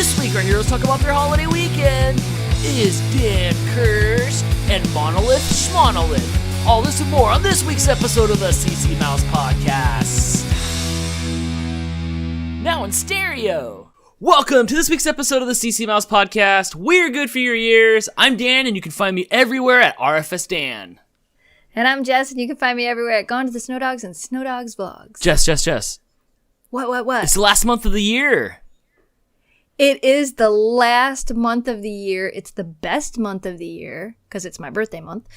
This week, our heroes talk about their holiday weekend. Is Dan Cursed and Monolith Schmonolith. All this and more on this week's episode of the CCMouse Podcast. Now in stereo. Welcome to this week's episode of the CCMouse Podcast. We're good for your ears. I'm Dan, and you can find me everywhere at RFS Dan. And I'm Jess, and you can find me everywhere at Gone to the Snow Dogs and Snow Dogs Vlogs. Jess. What? It's the last month of the year. It is the last month of the year. It's the best month of the year, because it's my birthday month.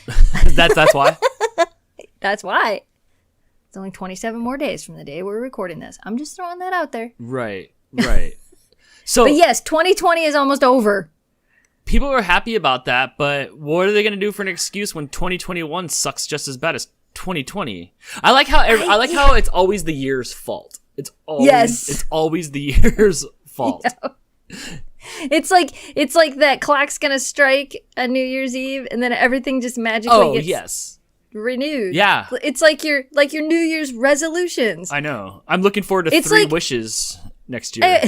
That's why? That's why. It's only 27 more days from the day we're recording this. I'm just throwing that out there. Right. So, but yes, 2020 is almost over. People are happy about that, but what are they going to do for an excuse when 2021 sucks just as bad as 2020? I like how it's always the year's fault. It's always the year's fault. Yeah. It's like that clock's gonna strike on New Year's Eve, and then everything just magically gets renewed. Yeah, it's like your New Year's resolutions. I know. I'm looking forward to three wishes next year.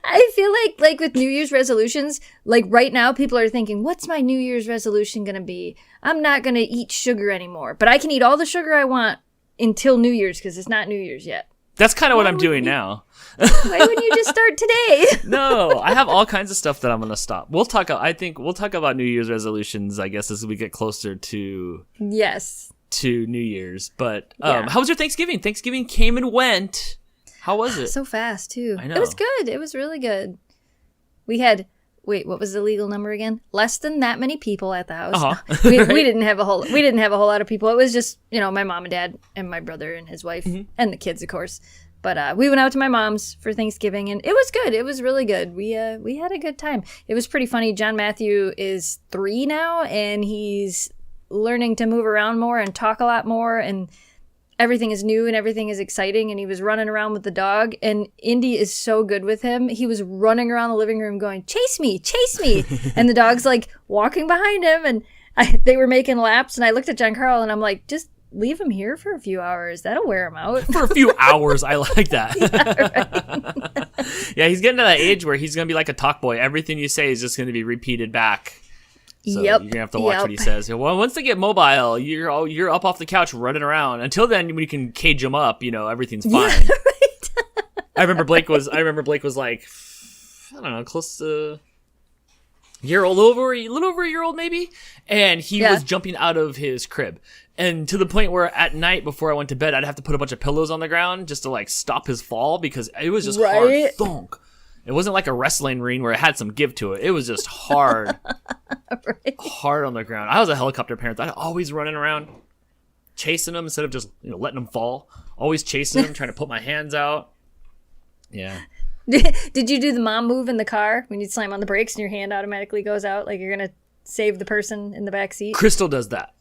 I feel like with New Year's resolutions, like right now, people are thinking, "What's my New Year's resolution gonna be? I'm not gonna eat sugar anymore, but I can eat all the sugar I want until New Year's because it's not New Year's yet." That's kind of what I'm doing now. Why wouldn't you just start today? No, I have all kinds of stuff that I'm going to stop. I think we'll talk about New Year's resolutions, I guess, as we get closer to New Year's. But how was your Thanksgiving? Thanksgiving came and went. How was it? So fast, too. I know. It was good. It was really good. We had... Wait, what was the legal number again? Less than that many people at the house. Uh-huh. We Right. didn't have a whole lot of people. It was just, my mom and dad and my brother and his wife and the kids, of course. But we went out to my mom's for Thanksgiving, and it was good. It was really good. We had a good time. It was pretty funny. John Matthew is 3 now, and he's learning to move around more and talk a lot more, and everything is new and everything is exciting, and he was running around with the dog, and Indy is so good with him. He was running around the living room going, chase me, and the dog's like walking behind him, and they were making laps, and I looked at John Carl, and I'm like, just leave him here for a few hours. That'll wear him out. For a few hours, I like that. Yeah, right. Yeah, he's getting to that age where he's going to be like a talk boy. Everything you say is just going to be repeated back. So you're going to have to watch what he says. Well, once they get mobile, you're up off the couch running around. Until then, when you can cage them up, everything's fine. Yeah, right. I remember Blake was like, I don't know, close to a little over a year old maybe. And he was jumping out of his crib. And to the point where at night before I went to bed, I'd have to put a bunch of pillows on the ground just to like stop his fall because it was just hard thunk. It wasn't like a wrestling ring where it had some give to it. It was just hard. Hard on the ground. I was a helicopter parent. I'd always running around chasing them instead of just letting them fall. Always chasing them, trying to put my hands out. Yeah. Did you do the mom move in the car when you slam on the brakes and your hand automatically goes out like you're going to save the person in the back seat? Crystal does that.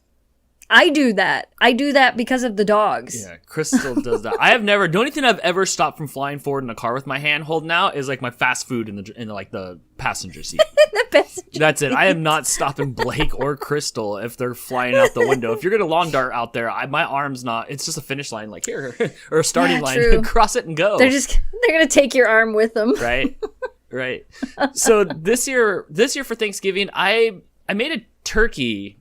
I do that because of the dogs. Yeah, Crystal does that. The only thing I've ever stopped from flying forward in a car with my hand holding out is like my fast food in the passenger seat. The passenger That's it. I am not stopping Blake or Crystal if they're flying out the window. If you're going to long dart out there, my arm's not, it's just a finish line like here or a starting line. True. Cross it and go. They're going to take your arm with them. Right. So this year for Thanksgiving, I made a turkey.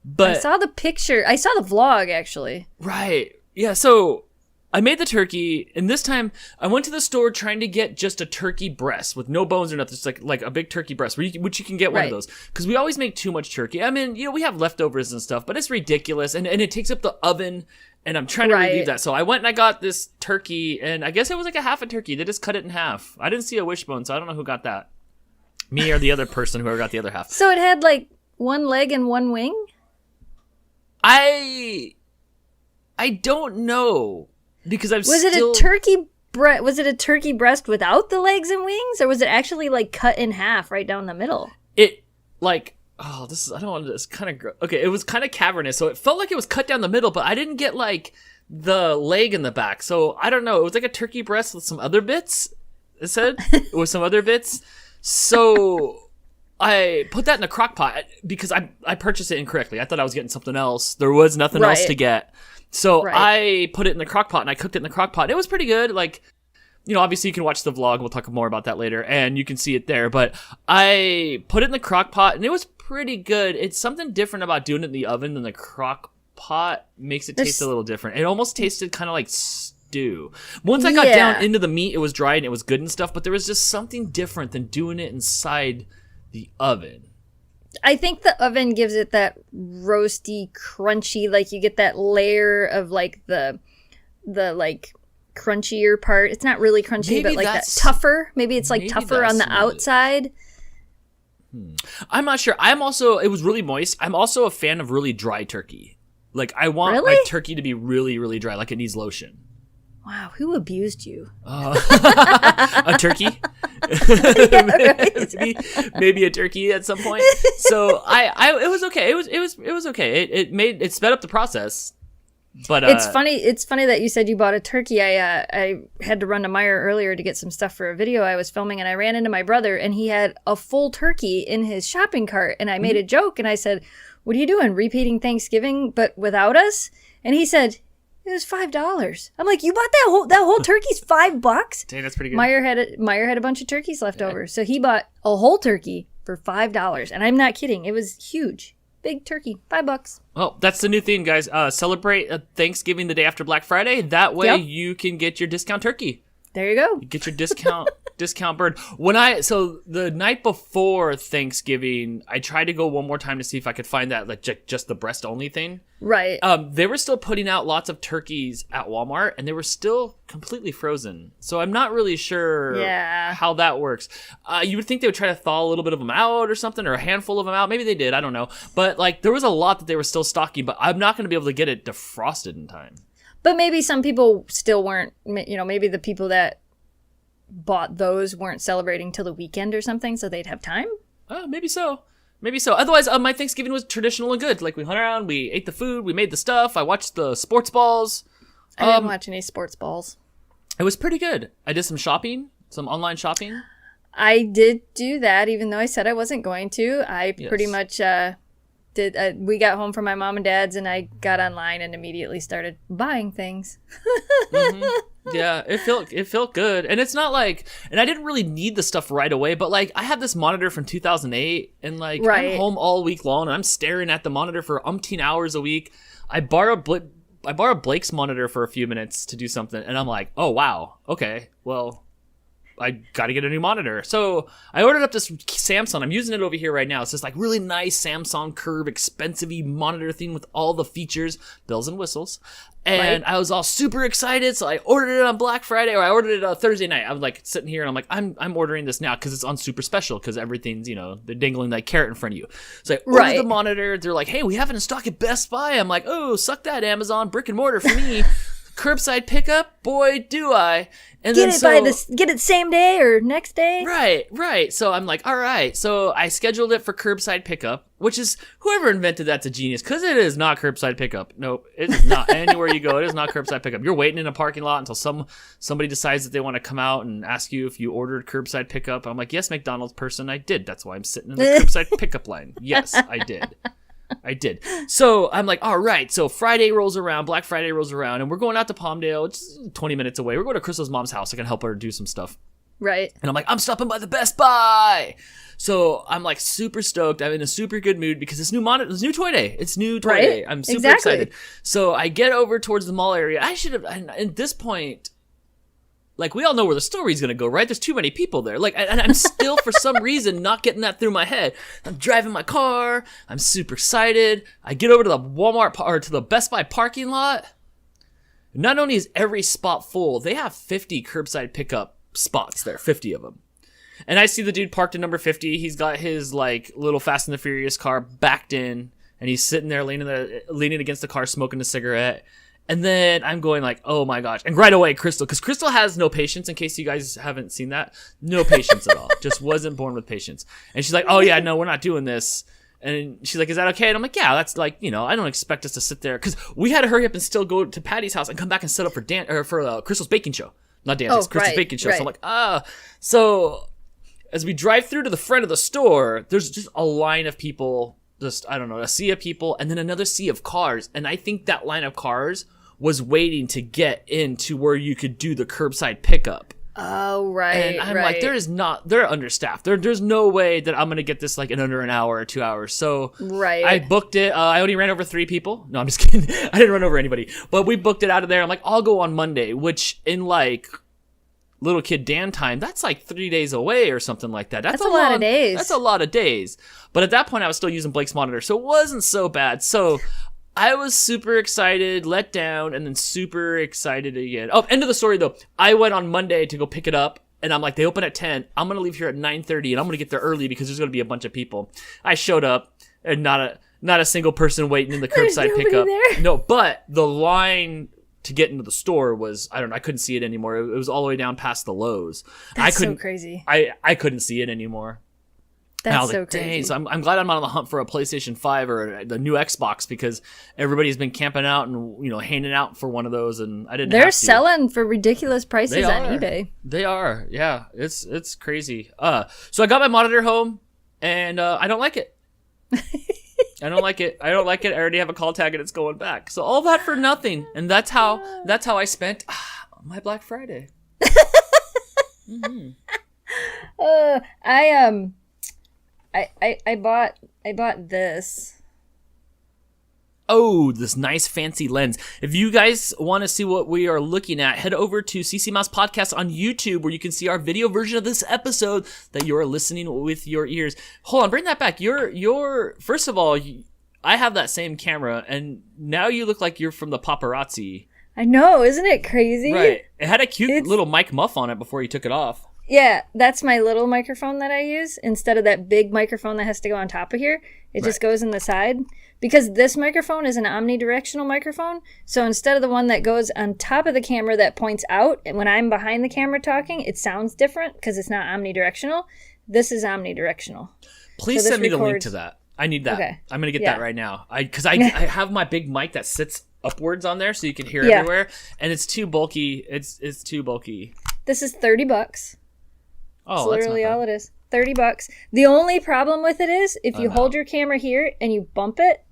But I saw the picture. I saw the vlog, actually. Right. Yeah, so I made the turkey, and this time I went to the store trying to get just a turkey breast with no bones or nothing. Just like a big turkey breast, which you can get one of those. Because we always make too much turkey. I mean, we have leftovers and stuff, but it's ridiculous, and it takes up the oven, and I'm trying to relieve that. So I went and I got this turkey, and I guess it was like a half a turkey. They just cut it in half. I didn't see a wishbone, so I don't know who got that. Me or the other person, whoever got the other half. So it had like one leg and one wing? I don't know because Was it a turkey breast without the legs and wings, or was it actually like cut in half right down the middle? It like I don't want to. It's kind of okay. It was kind of cavernous, so it felt like it was cut down the middle, but I didn't get like the leg in the back. So I don't know. It was like a turkey breast with some other bits. It said with some other bits. So I put that in a crock pot because I purchased it incorrectly. I thought I was getting something else. There was nothing else to get. So I put it in the crock pot and I cooked it in the crock pot. It was pretty good. Like obviously you can watch the vlog. We'll talk more about that later, and you can see it there. But I put it in the crock pot, and it was pretty good. It's something different about doing it in the oven than the crock pot. Makes it taste a little different. It almost tasted kind of like stew. Once I got down into the meat, it was dry and it was good and stuff, but there was just something different than doing it inside the oven. I think the oven gives it that roasty, crunchy, like you get that layer of like the like crunchier part. It's not really crunchy, maybe but like that tougher. Maybe it's like tougher on the outside. I'm not sure. It was really moist. I'm also a fan of really dry turkey. Like I want my turkey to be really, really dry, like it needs lotion. Wow, who abused you? A turkey? maybe a turkey at some point. So it was okay. It was okay. It sped up the process. But it's funny that you said you bought a turkey. I had to run to Meijer earlier to get some stuff for a video I was filming, and I ran into my brother, and he had a full turkey in his shopping cart, and I made a joke, and I said, "What are you doing? Repeating Thanksgiving but without us?" And he said, "It was $5." I'm like, "You bought that whole turkey's $5?" Dang, that's pretty good. Meijer had a bunch of turkeys left over, so he bought a whole turkey for $5, and I'm not kidding. It was huge. Big turkey, $5. Well, that's the new thing, guys. Celebrate Thanksgiving the day after Black Friday. That way you can get your discount turkey. There you go. You get your discount bird. So the night before Thanksgiving, I tried to go one more time to see if I could find that like just the breast only thing. Right. They were still putting out lots of turkeys at Walmart, and they were still completely frozen. So I'm not really sure how that works. You would think they would try to thaw a little bit of them out or something, or a handful of them out. Maybe they did. I don't know. But like there was a lot that they were still stocking, but I'm not going to be able to get it defrosted in time. But maybe some people still weren't, maybe the people that bought those weren't celebrating till the weekend or something, so they'd have time? Maybe so. Otherwise, my Thanksgiving was traditional and good. Like, we hung around, we ate the food, we made the stuff, I watched the sports balls. I didn't watch any sports balls. It was pretty good. I did some shopping, some online shopping. I did do that, even though I said I wasn't going to. I pretty much did. We got home from my mom and dad's, and I got online and immediately started buying things. Yeah, it felt good, and it's not like, and I didn't really need the stuff right away, but like I have this monitor from 2008, and like I'm home all week long, and I'm staring at the monitor for umpteen hours a week. I borrowed Blake's monitor for a few minutes to do something, and I'm like, oh wow, okay, well, I got to get a new monitor. So I ordered up this Samsung. I'm using it over here right now. It's this like really nice Samsung Curve, expensive-y monitor thing with all the features, bells and whistles. And I was all super excited. So I ordered it on Black Friday, or I ordered it Thursday night. I was like sitting here and I'm like, I'm ordering this now because it's on super special because everything's, they're dangling that carrot in front of you. So I ordered the monitor. They're like, hey, we have it in stock at Best Buy. I'm like, oh, suck that, Amazon, brick and mortar for me. Curbside pickup, boy, do I. And get Right. So I'm like, all right. So I scheduled it for curbside pickup, which is, whoever invented that's a genius, because it is not curbside pickup. Nope, it is not. Anywhere you go, it is not curbside pickup. You're waiting in a parking lot until somebody decides that they want to come out and ask you if you ordered curbside pickup. I'm like, yes, McDonald's person, I did. That's why I'm sitting in the curbside pickup line. Yes, I did. So I'm like, all right. So Friday rolls around, Black Friday rolls around, and we're going out to Palmdale. It's 20 minutes away. We're going to Crystal's mom's house. I can help her do some stuff. Right. And I'm like, I'm stopping by the Best Buy. So I'm like super stoked. I'm in a super good mood because it's new toy day. It's new toy day. I'm super excited. So I get over towards the mall area. I should have, at this point, like, we all know where the story's gonna go, right? There's too many people there. Like, and I'm still, for some reason, not getting that through my head. I'm driving my car. I'm super excited. I get over to the Walmart, or to the Best Buy parking lot. Not only is every spot full, they have 50 curbside pickup spots there, 50 of them. And I see the dude parked in number 50. He's got his, like, little Fast and the Furious car backed in, and he's sitting there leaning against the car, smoking a cigarette. And then I'm going like, oh my gosh. And right away, Crystal, because Crystal has no patience, in case you guys haven't seen that. No patience at all. Just wasn't born with patience. And she's like, oh yeah, no, we're not doing this. And she's like, is that okay? And I'm like, yeah, that's like, I don't expect us to sit there. Because we had to hurry up and still go to Patty's house and come back and set up for Crystal's baking show. Not Dance's, Crystal's baking show. So I'm like, So as we drive through to the front of the store, there's just a line of people, just, I don't know, a sea of people, and then another sea of cars. And I think that line of cars was waiting to get into where you could do the curbside pickup. Oh, right. And I'm like, they're understaffed. There's no way that I'm going to get this like in under an hour or 2 hours. So I booked it. I only ran over 3 people. No, I'm just kidding. I didn't run over anybody. But we booked it out of there. I'm like, I'll go on Monday, which in like little kid Dan time, that's like 3 days away or something like that. That's a lot of days. That's a lot of days. But at that point, I was still using Blake's monitor, so it wasn't so bad. So I was super excited, let down, and then super excited again. Oh, end of the story, though. I went on Monday to go pick it up, and I'm like, they open at 10. I'm going to leave here at 9:30, and I'm going to get there early because there's going to be a bunch of people. I showed up, and not a single person waiting in the curbside pickup. There. No, but the line to get into the store was, I don't know, I couldn't see it anymore. It was all the way down past the Lowe's. That's so crazy. I couldn't see it anymore. That's so crazy. Dang, so I'm glad I'm not on the hunt for a PlayStation 5 or the new Xbox because everybody's been camping out and handing out for one of those, and I didn't. They're selling for for ridiculous prices on eBay. They are, yeah. It's crazy. So I got my monitor home, and I don't like it. I don't like it. I already have a call tag and it's going back. So all that for nothing, and that's how I spent my Black Friday. Mm-hmm. I bought this. Oh, this nice fancy lens. If you guys want to see what we are looking at, head over to CCMouse Podcast on YouTube where you can see our video version of this episode that you are listening with your ears. Hold on, bring that back. You're first of all, I have that same camera, and now you look like you're from the paparazzi. I know, isn't it crazy? Right. It had a cute little mic muff on it before you took it off. Yeah, that's my little microphone that I use. Instead of that big microphone that has to go on top of here, it just goes in the side. Because this microphone is an omnidirectional microphone, so instead of the one that goes on top of the camera that points out, and when I'm behind the camera talking, it sounds different because it's not omnidirectional. This is omnidirectional. Please send me the link to that. I need that. Okay. I'm going to get that right now. Because I have my big mic that sits upwards on there so you can hear everywhere, and it's too bulky. It's too bulky. This is $30. Oh, that's literally all it is. $30. The only problem with it is if you hold your camera here and you bump it,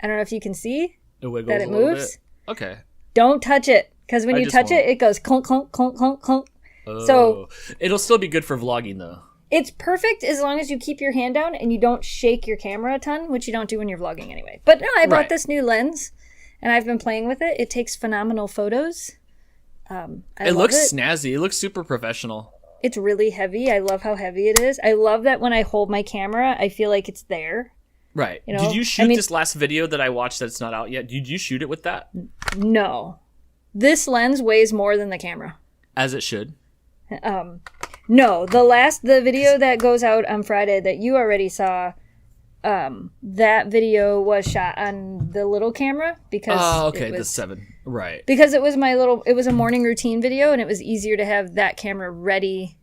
I don't know if you can see that it moves. Okay. Don't touch it because when you touch it goes clunk, clunk, clunk, clunk, clunk. Oh. So it'll still be good for vlogging though. It's perfect as long as you keep your hand down and you don't shake your camera a ton, which you don't do when you're vlogging anyway. But no, I bought this new lens and I've been playing with it. It takes phenomenal photos. It looks snazzy. It looks super professional. It's really heavy. I love how heavy it is. I love that when I hold my camera, I feel like it's there. Right. Did you shoot this last video that I watched that's not out yet? Did you shoot it with that? No. This lens weighs more than the camera. As it should. No. The video that goes out on Friday that you already saw, that video was shot on the little camera because the 7. Right. Because it was a morning routine video and it was easier to have that camera ready.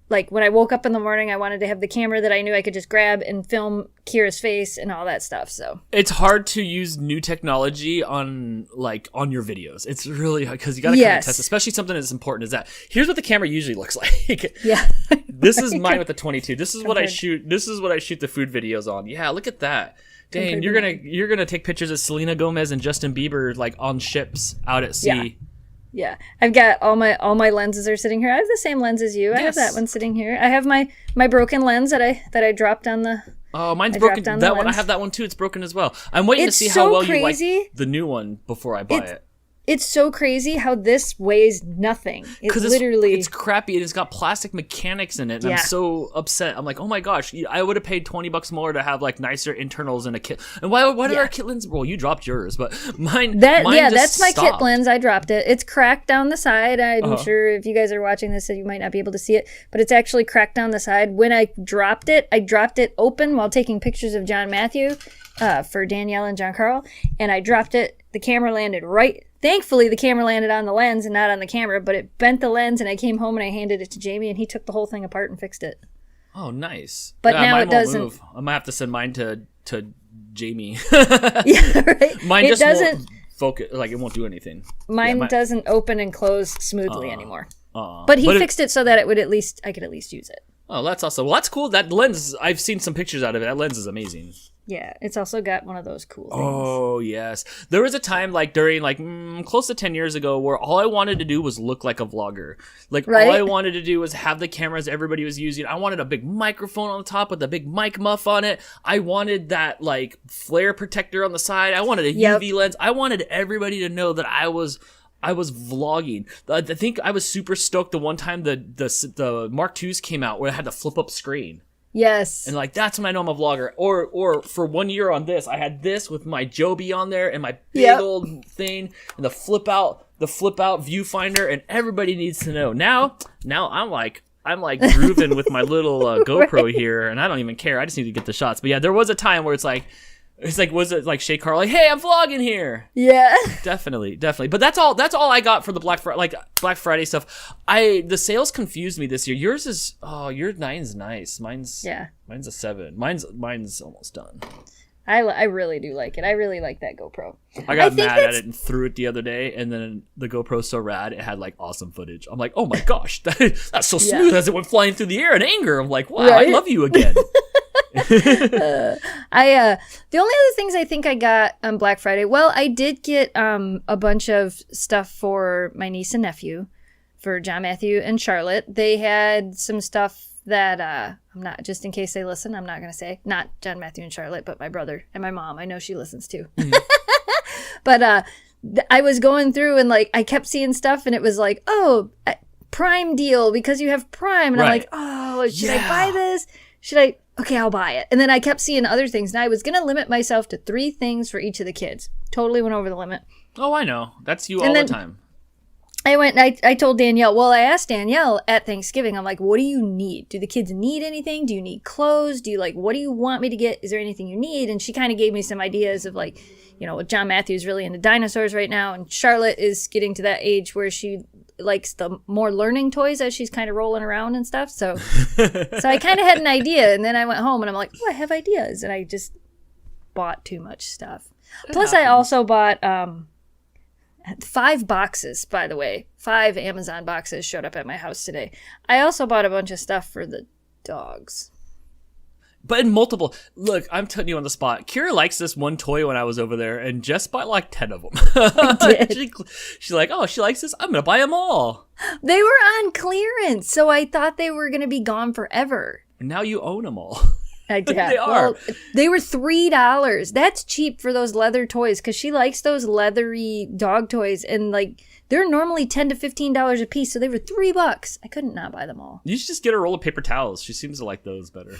Like when I woke up in the morning, I wanted to have the camera that I knew I could just grab and film Kira's face and all that stuff. So it's hard to use new technology on your videos. It's really hard because you got to kind of test, especially something as important as that. Here's what the camera usually looks like. Yeah. This is mine with the 22. This is what I shoot. This is what I shoot the food videos on. Yeah, look at that. Dang, you're gonna take pictures of Selena Gomez and Justin Bieber like on ships out at sea. Yeah, I've got all my lenses are sitting here. I have the same lens as you. Yes. I have that one sitting here. I have my broken lens that I dropped on the. Oh, mine's broken. That one, I have that one too. It's broken as well. I'm waiting to see how well you like the new one before I buy it. It's so crazy how this weighs nothing. It's crappy and it's got plastic mechanics in it. And I'm so upset. I'm like, oh my gosh, I would have paid $20 more to have like nicer internals and a kit. And why did our kit lens? Well, you dropped yours, but mine. That's my kit lens. I dropped it. It's cracked down the side. I'm sure if you guys are watching this, you might not be able to see it, but it's actually cracked down the side. When I dropped it open while taking pictures of John Matthew for Danielle and John Carl, and I dropped it. The camera landed right. Thankfully, the camera landed on the lens and not on the camera, but it bent the lens, and I came home and I handed it to Jamie, and he took the whole thing apart and fixed it. Oh, nice. But now it doesn't. Move. I might have to send mine to Jamie. Yeah, right. Mine just won't focus. Like, it won't do anything. Mine doesn't open and close smoothly anymore. But he fixed it so that I could at least use it. Oh, that's awesome. Well, that's cool. That lens, I've seen some pictures out of it. That lens is amazing. Yeah, it's also got one of those cool things. Oh, yes. There was a time, like, during, like, close to 10 years ago where all I wanted to do was look like a vlogger. Like, Right? all I wanted to do was have the cameras everybody was using. I wanted a big microphone on the top with a big mic muff on it. I wanted that, like, flare protector on the side. I wanted a UV lens. I wanted everybody to know that I was vlogging. I think I was super stoked the one time the Mark IIs came out where I had the flip up screen. Yes. And like that's when I know I'm a vlogger. Or for 1 year on this, I had this with my Joby on there and my big old thing and the flip out viewfinder, and everybody needs to know. Now I'm like grooving with my little GoPro here, and I don't even care. I just need to get the shots. But yeah, there was a time where it's like was it like Shay Carl, like, hey, I'm vlogging here. Yeah. Definitely. But that's all I got for the Black Friday stuff. The sales confused me this year. Yours 9's nice. Mine's a 7. Mine's almost done. I really do like it. I really like that GoPro. I got mad at it and threw it the other day, and then the GoPro's so rad, it had like awesome footage. I'm like, oh my gosh, that's so smooth as it went flying through the air in anger. I'm like, wow, right? I love you again. The only other things I think I got on Black Friday, well, I did get a bunch of stuff for my niece and nephew, for John Matthew and Charlotte. They had some stuff that I'm not, just in case they listen, I'm not going to say, not John Matthew and Charlotte, but my brother and my mom. I know she listens too. But I was going through and like I kept seeing stuff and it was like, oh, Prime deal because you have Prime. And I'm like, oh, should I buy this? Okay, I'll buy it. And then I kept seeing other things. And I was going to limit myself to 3 things for each of the kids. Totally went over the limit. Oh, I know. That's you all the time. I went and I told Danielle, well, I asked Danielle at Thanksgiving, I'm like, what do you need? Do the kids need anything? Do you need clothes? What do you want me to get? Is there anything you need? And she kind of gave me some ideas of like, John Matthew's really into dinosaurs right now. And Charlotte is getting to that age where she likes the more learning toys as she's kind of rolling around and stuff. So I kind of had an idea. And then I went home and I'm like, oh, I have ideas. And I just bought too much stuff. Plus I also bought 5 boxes, by the way. 5 Amazon boxes showed up at my house today. I also bought a bunch of stuff for the dogs. But in multiple... Look, I'm putting you on the spot. Kira likes this one toy when I was over there, and Jess bought like 10 of them. I did. She's like, oh, she likes this? I'm going to buy them all. They were on clearance, so I thought they were going to be gone forever. And now you own them all. I did. They are. Well, they were $3. That's cheap for those leather toys because she likes those leathery dog toys, and like they're normally $10 to $15 a piece, so they were $3. I couldn't not buy them all. You should just get a roll of paper towels. She seems to like those better.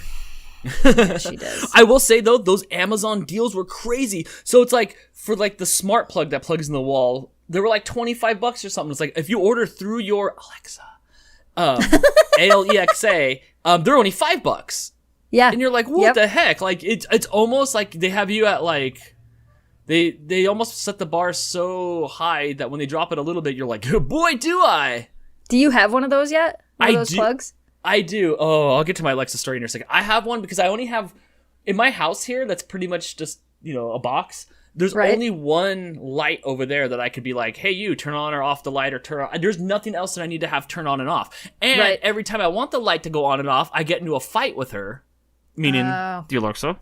Yeah, she does. I will say though, those Amazon deals were crazy. So it's like for like the smart plug that plugs in the wall, they were like $25 or something. It's like if you order through your Alexa, Alexa, they're only $5. Yeah. And you're like, what the heck? Like it's almost like they have you at like they almost set the bar so high that when they drop it a little bit, you're like, oh, boy, do I. Do you have one of those yet? One of those plugs? I do. Oh, I'll get to my Alexa story in a second. I have one because I only have in my house here that's pretty much just, a box. There's only one light over there that I could be like, hey, you turn on or off the light or turn on. There's nothing else that I need to have turn on and off. And every time I want the light to go on and off, I get into a fight with her. Meaning, the Alexa.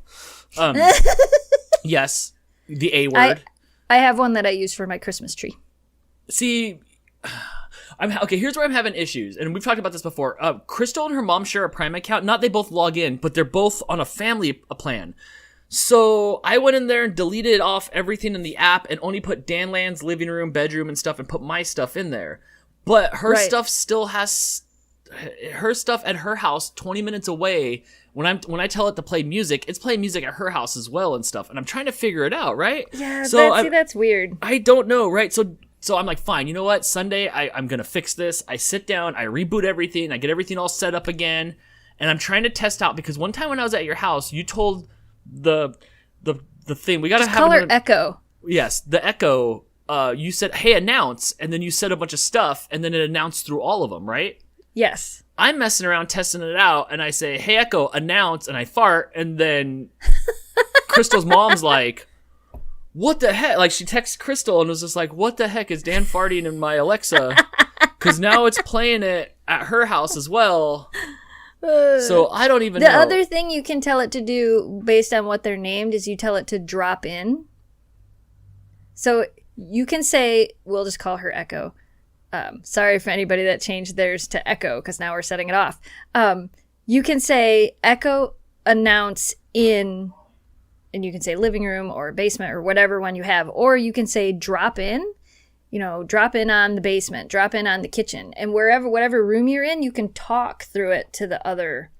Yes, the A word. I have one that I use for my Christmas tree. See, okay, here's where I'm having issues. And we've talked about this before. Crystal and her mom share a Prime account. Not they both log in, but they're both on a family plan. So I went in there and deleted off everything in the app and only put Dan Land's living room, bedroom, and stuff and put my stuff in there. But her stuff still has... Her stuff at her house 20 minutes away. When I tell it to play music, it's playing music at her house as well and stuff. And I'm trying to figure it out, right? Yeah, so that's weird. I don't know, right? So I'm like, fine, you know what? Sunday, I'm going to fix this. I sit down, I reboot everything, I get everything all set up again. And I'm trying to test out because one time when I was at your house, you told the thing, we got to have... Call her Echo. Yes, the Echo. You said, hey, announce. And then you said a bunch of stuff and then it announced through all of them, right? Yes. I'm messing around testing it out, and I say, hey, Echo, announce, and I fart, and then Crystal's mom's like, what the heck? Like, she texts Crystal and was just like, what the heck is Dan farting in my Alexa? Because now it's playing it at her house as well. So I don't even know. The other thing you can tell it to do based on what they're named is you tell it to drop in. So you can say, we'll just call her Echo. Sorry for anybody that changed theirs to Echo, because now we're setting it off. You can say, Echo, announce in, and you can say living room or basement or whatever one you have. Or you can say drop in, drop in on the basement, drop in on the kitchen. And whatever room you're in, you can talk through it to the other.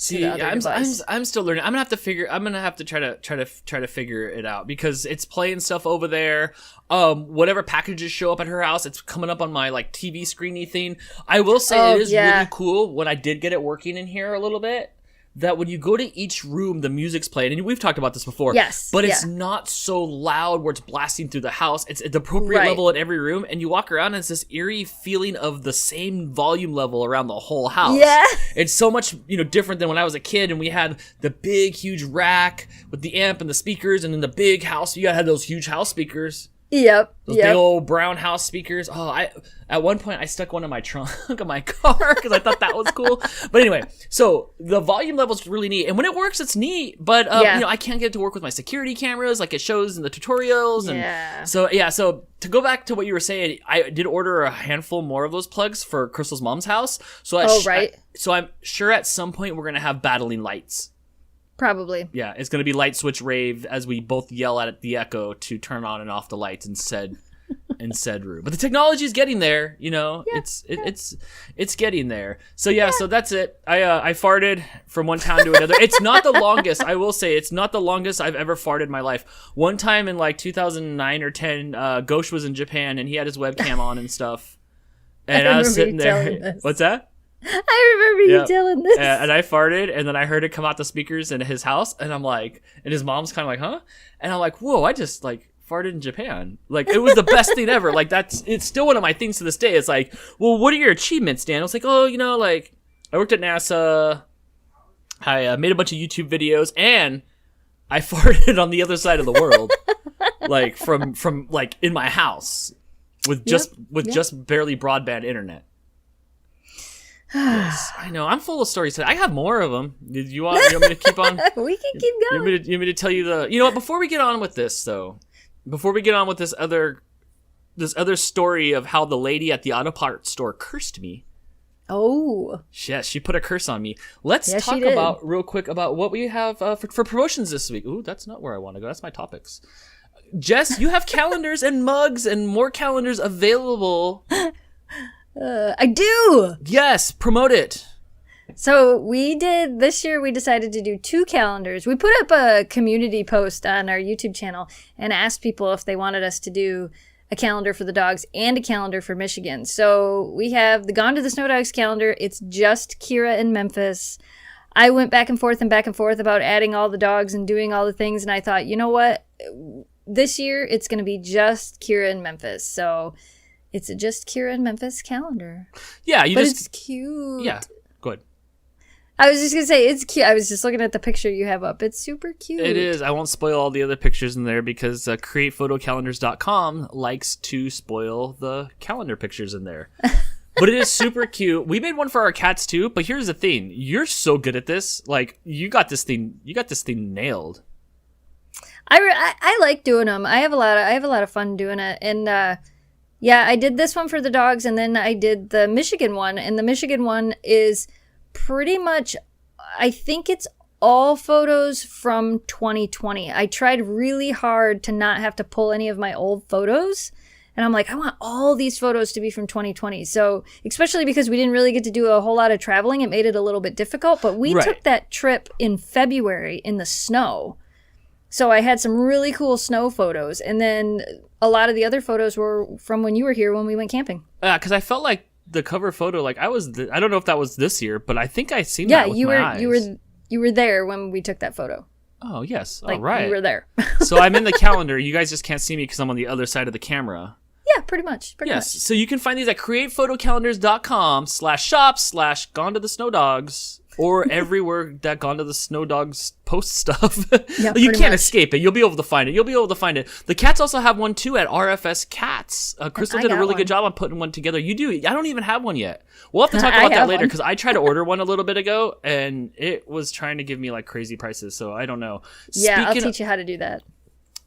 See, I'm still learning. I'm gonna have to try to figure it out, because it's playing stuff over there. Whatever packages show up at her house, it's coming up on my like TV screeny thing. I will say it is really cool when I did get it working in here a little bit, that when you go to each room, the music's playing, and we've talked about this before. Yes, but it's not so loud where it's blasting through the house. It's at the appropriate level in every room, and you walk around and it's this eerie feeling of the same volume level around the whole house. Yeah, it's so much different than when I was a kid and we had the big huge rack with the amp and the speakers, and in the big house you had those huge house speakers. Yep. Those big old brown house speakers. At one point I stuck one in my trunk of my car because I thought that was cool. But anyway, so the volume level's really neat, and when it works, it's neat. But I can't get it to work with my security cameras like it shows in the tutorials. And so to go back to what you were saying, I did order a handful more of those plugs for Crystal's mom's house. So so I'm sure at some point we're gonna have battling lights. Probably. Yeah, it's going to be light switch rave as we both yell at the Echo to turn on and off the lights in said room. But the technology is getting there, it's getting there. So so that's it. I farted from one town to another. It's not the longest, I will say, it's not the longest I've ever farted in my life. One time in like 2009 or 10, Ghosh was in Japan and he had his webcam on and stuff. And I was sitting there. What's that? I remember you telling this. And I farted, and then I heard it come out the speakers in his house, and I'm like, and his mom's kind of like, huh? And I'm like, whoa, I just like farted in Japan. Like, it was the best thing ever. Like, it's still one of my things to this day. It's like, well, what are your achievements, Dan? I was like, like, I worked at NASA, I made a bunch of YouTube videos, and I farted on the other side of the world, like from like in my house with just barely broadband internet. Yes, I know. I'm full of stories today. I have more of them. You want me to keep on? We can keep going. You want me to tell you what? Before we get on with this, though, before we get on with this other story of how the lady at the auto parts store cursed me. Oh. Yes, she put a curse on me. Let's talk about real quick about what we have for promotions this week. Ooh, that's not where I want to go. That's my topics. Jess, you have calendars and mugs and more calendars available. I do. Yes, promote it. So this year we decided to do 2 calendars. We put up a community post on our YouTube channel and asked people if they wanted us to do a calendar for the dogs and a calendar for Michigan. So we have the Gone to the Snow Dogs calendar. It's just Kira in Memphis. I went back and forth about adding all the dogs and doing all the things. And I thought, you know what? This year it's going to be just Kira in Memphis. So it's a just Kira in Memphis calendar. Yeah, it's cute. Yeah, go ahead. I was just going to say, it's cute. I was just looking at the picture you have up. It's super cute. It is. I won't spoil all the other pictures in there because createphotocalendars.com likes to spoil the calendar pictures in there. But it is super cute. We made one for our cats too, but here's the thing. You're so good at this. Like, you got this thing nailed. I like doing them. I have a lot of fun doing it. And I did this one for the dogs, and then I did the Michigan one. And the Michigan one is pretty much, I think it's all photos from 2020. I tried really hard to not have to pull any of my old photos. And I'm like, I want all these photos to be from 2020. So, especially because we didn't really get to do a whole lot of traveling, it made it a little bit difficult. But we took that trip in February in the snow. So I had some really cool snow photos. And then a lot of the other photos were from when you were here when we went camping. Because I felt like the cover photo, like I don't know if that was this year, but I think I seen that with my eyes. You were there when we took that photo. Oh, yes. Like, all right. You were there. So I'm in the calendar. You guys just can't see me because I'm on the other side of the camera. Yeah, pretty much. Yes. So you can find these at createphotocalendars.com/shop/Gone to the Snow Dogs. or everywhere that Gone to the Snow Dogs post stuff. Yeah, you can't much. escape it. You'll be able to find it. The cats also have one too at RFS Cats. Crystal did a really good job on putting one together. You do. I don't even have one yet. We'll have to talk about that later because I tried to order one a little bit ago and it was trying to give me like crazy prices. So I don't know. Yeah, I'll teach you how to do that.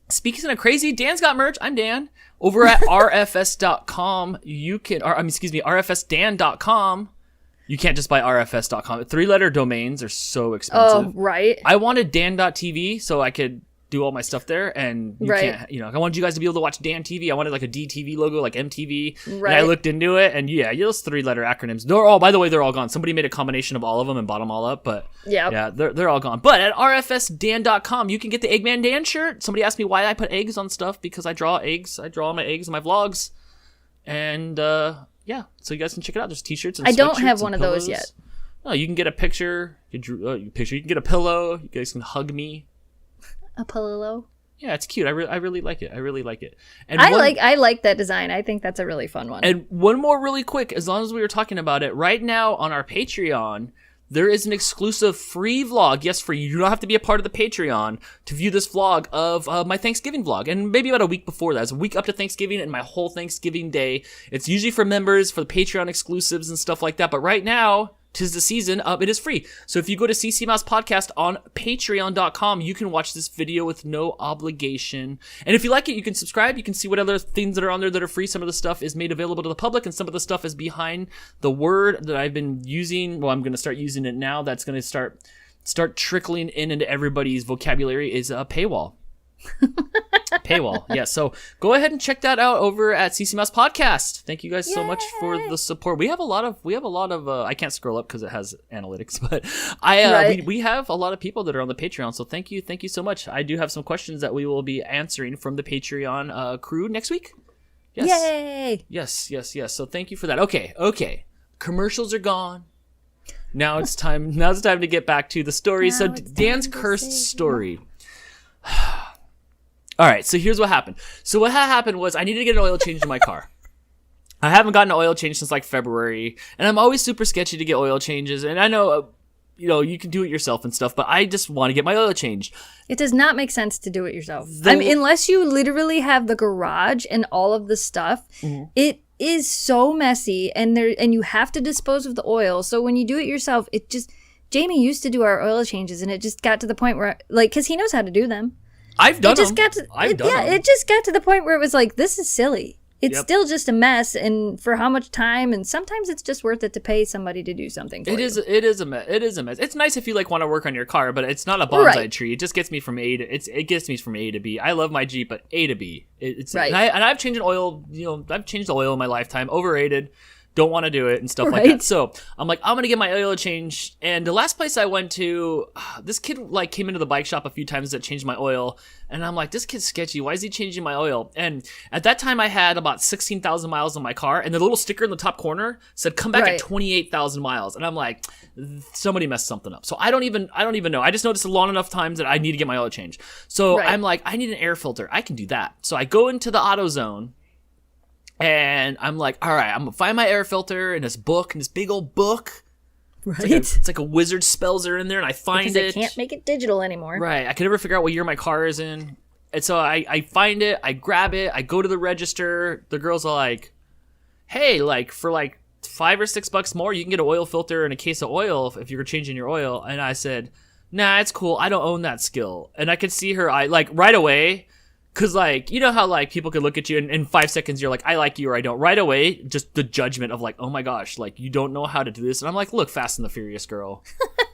Speaking of crazy, Dan's got merch. I'm Dan. Over at rfs.com, you can, rfsdan.com. You can't just buy rfs.com. 3-letter domains are so expensive. Oh, right. I wanted dan.tv so I could do all my stuff there, and you can't, I wanted you guys to be able to watch Dan TV. I wanted like a DTV logo, like MTV. Right. And I looked into it, and those 3-letter acronyms. By the way, they're all gone. Somebody made a combination of all of them and bought them all up, but they're all gone. But at rfsdan.com, you can get the Eggman Dan shirt. Somebody asked me why I put eggs on stuff, because I draw eggs. I draw my eggs in my vlogs. And, so you guys can check it out. There's t-shirts and I don't sweatshirts have one and of those pillows. yet. No, you can get a picture. You can get a pillow. You guys can hug me. A pillow. Yeah, it's cute. I really like it. And I like that design. I think that's a really fun one. And one more really quick, as long as we were talking about it, right now on our Patreon, there is an exclusive free vlog. Yes, free. You don't have to be a part of the Patreon to view this vlog of my Thanksgiving vlog. And maybe about a week before that. It's a week up to Thanksgiving and my whole Thanksgiving day. It's usually for members, for the Patreon exclusives and stuff like that. But right now, 'tis the season, it is free. So if you go to CCMouse Podcast on patreon.com, you can watch this video with no obligation. And if you like it, you can subscribe. You can see what other things that are on there that are free. Some of the stuff is made available to the public, and some of the stuff is behind the word that I've been using. Well, I'm going to start using it now. That's going to start trickling into everybody's vocabulary is a paywall. Paywall. Yeah, so go ahead and check that out over at CCMouse Podcast. Thank you guys so much for the support. We have a lot of I can't scroll up because it has analytics, but we have a lot of people that are on the Patreon, so thank you so much. I do have some questions that we will be answering from the Patreon crew next week. Yes. Yay! Yes. So thank you for that. Okay. Commercials are gone. Now it's time to get back to the story. So Dan's cursed story. All right, so here's what happened. So what happened was I needed to get an oil change in my car. I haven't gotten an oil change since like February, and I'm always super sketchy to get oil changes. And I know, you can do it yourself and stuff, but I just want to get my oil changed. It does not make sense to do it yourself. Unless you literally have the garage and all of the stuff, it is so messy, and you have to dispose of the oil. So when you do it yourself, Jamie used to do our oil changes, and it just got to the point where, because he knows how to do them. I've done them. It just got to the point where it was like, this is silly. It's still just a mess, and for how much time, and sometimes it's just worth it to pay somebody to do something for you. It is a mess. It's nice if you want to work on your car, but it's not a bonsai tree. It just gets me from A to B. I love my Jeep, but A to B. It's right. And I've changed an oil, I've changed the oil in my lifetime, overrated. Don't want to do it and stuff like that. So I'm like, I'm going to get my oil change. And the last place I went to, this kid came into the bike shop a few times that changed my oil. And I'm like, this kid's sketchy. Why is he changing my oil? And at that time I had about 16,000 miles on my car. And the little sticker in the top corner said, come back at 28,000 miles. And I'm like, somebody messed something up. So I don't even know. I just noticed long enough times that I need to get my oil change. So I'm like, I need an air filter. I can do that. So I go into the AutoZone. And I'm like, all right, I'm going to find my air filter in this big old book. Right. It's like a wizard spells are in there, and I find it. Because they can't make it digital anymore. Right. I can never figure out what year my car is in. And so I find it, I grab it, I go to the register. The girls are like, hey, for $5 or $6 more, you can get an oil filter and a case of oil if you're changing your oil. And I said, nah, it's cool. I don't own that skill. And I could see her, right away. Cause you know how people could look at you and in 5 seconds you're like, I like you or I don't. Right away, just the judgment of oh my gosh, you don't know how to do this. And I'm like, look, Fast and the Furious girl.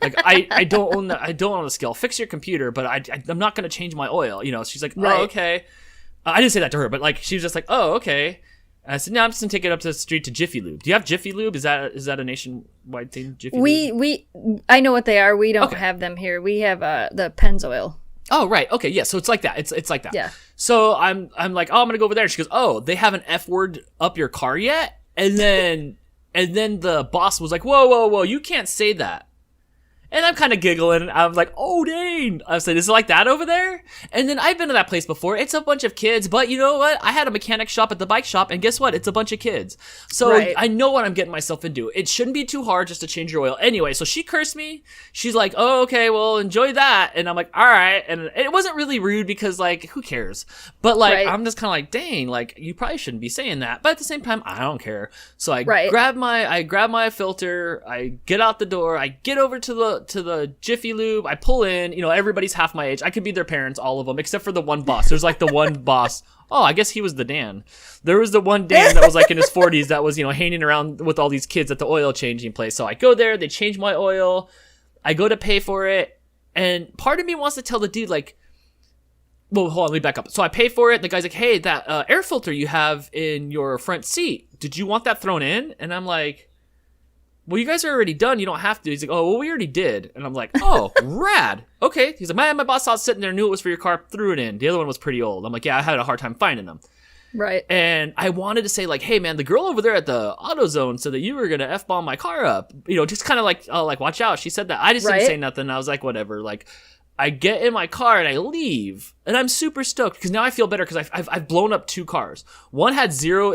I don't own that. I don't own the skill. Fix your computer, but I'm not gonna change my oil. She's like, oh okay. I didn't say that to her, but she was just like, oh okay. And I said, no, I'm just gonna take it up to the street to Jiffy Lube. Do you have Jiffy Lube? Is that a nationwide thing? Jiffy Lube? I know what they are. We don't have them here. We have the Pennzoil. Oh, right. Okay. Yeah. So it's like that. It's like that. Yeah. So I'm like, oh, I'm going to go over there. She goes, oh, they haven't F word up your car yet. And then the boss was like, whoa, you can't say that. And I'm kind of giggling. I'm like, oh, dang. I said, is it like that over there? And then I've been to that place before. It's a bunch of kids. But you know what? I had a mechanic shop at the bike shop. And guess what? It's a bunch of kids. So I know what I'm getting myself into. It shouldn't be too hard just to change your oil. Anyway, so she cursed me. She's like, oh, okay, well, enjoy that. And I'm like, all right. And it wasn't really rude because, like, who cares? But, like, I'm just kind of like, dang, like, you probably shouldn't be saying that. But at the same time, I don't care. So I grab my filter. I get out the door. I get over to the Jiffy Lube. I pull in. You know, everybody's half my age. I could be their parents, all of them, except for the one boss. There's like the one boss. Oh, I guess he was the Dan. There was the one Dan that was like in his 40s that was, you know, hanging around with all these kids at the oil changing place. So I go there. They change my oil. I go to pay for it. And part of me wants to tell the dude, like, well, hold on, let me back up. So I pay for it. The guy's like, hey, that air filter you have in your front seat, did you want that thrown in? And I'm like, well, you guys are already done. You don't have to. He's like, oh, well, we already did. And I'm like, oh, rad. Okay. He's like, my boss saw it sitting there, knew it was for your car, threw it in. The other one was pretty old. I'm like, yeah, I had a hard time finding them. Right. And I wanted to say, like, hey, man, the girl over there at the AutoZone said that you were going to F-bomb my car up. You know, just kind of like, oh, like, watch out. She said that. I just didn't say nothing. I was like, whatever. Like, I get in my car and I leave. And I'm super stoked because now I feel better because I've blown up 2 cars. One had zero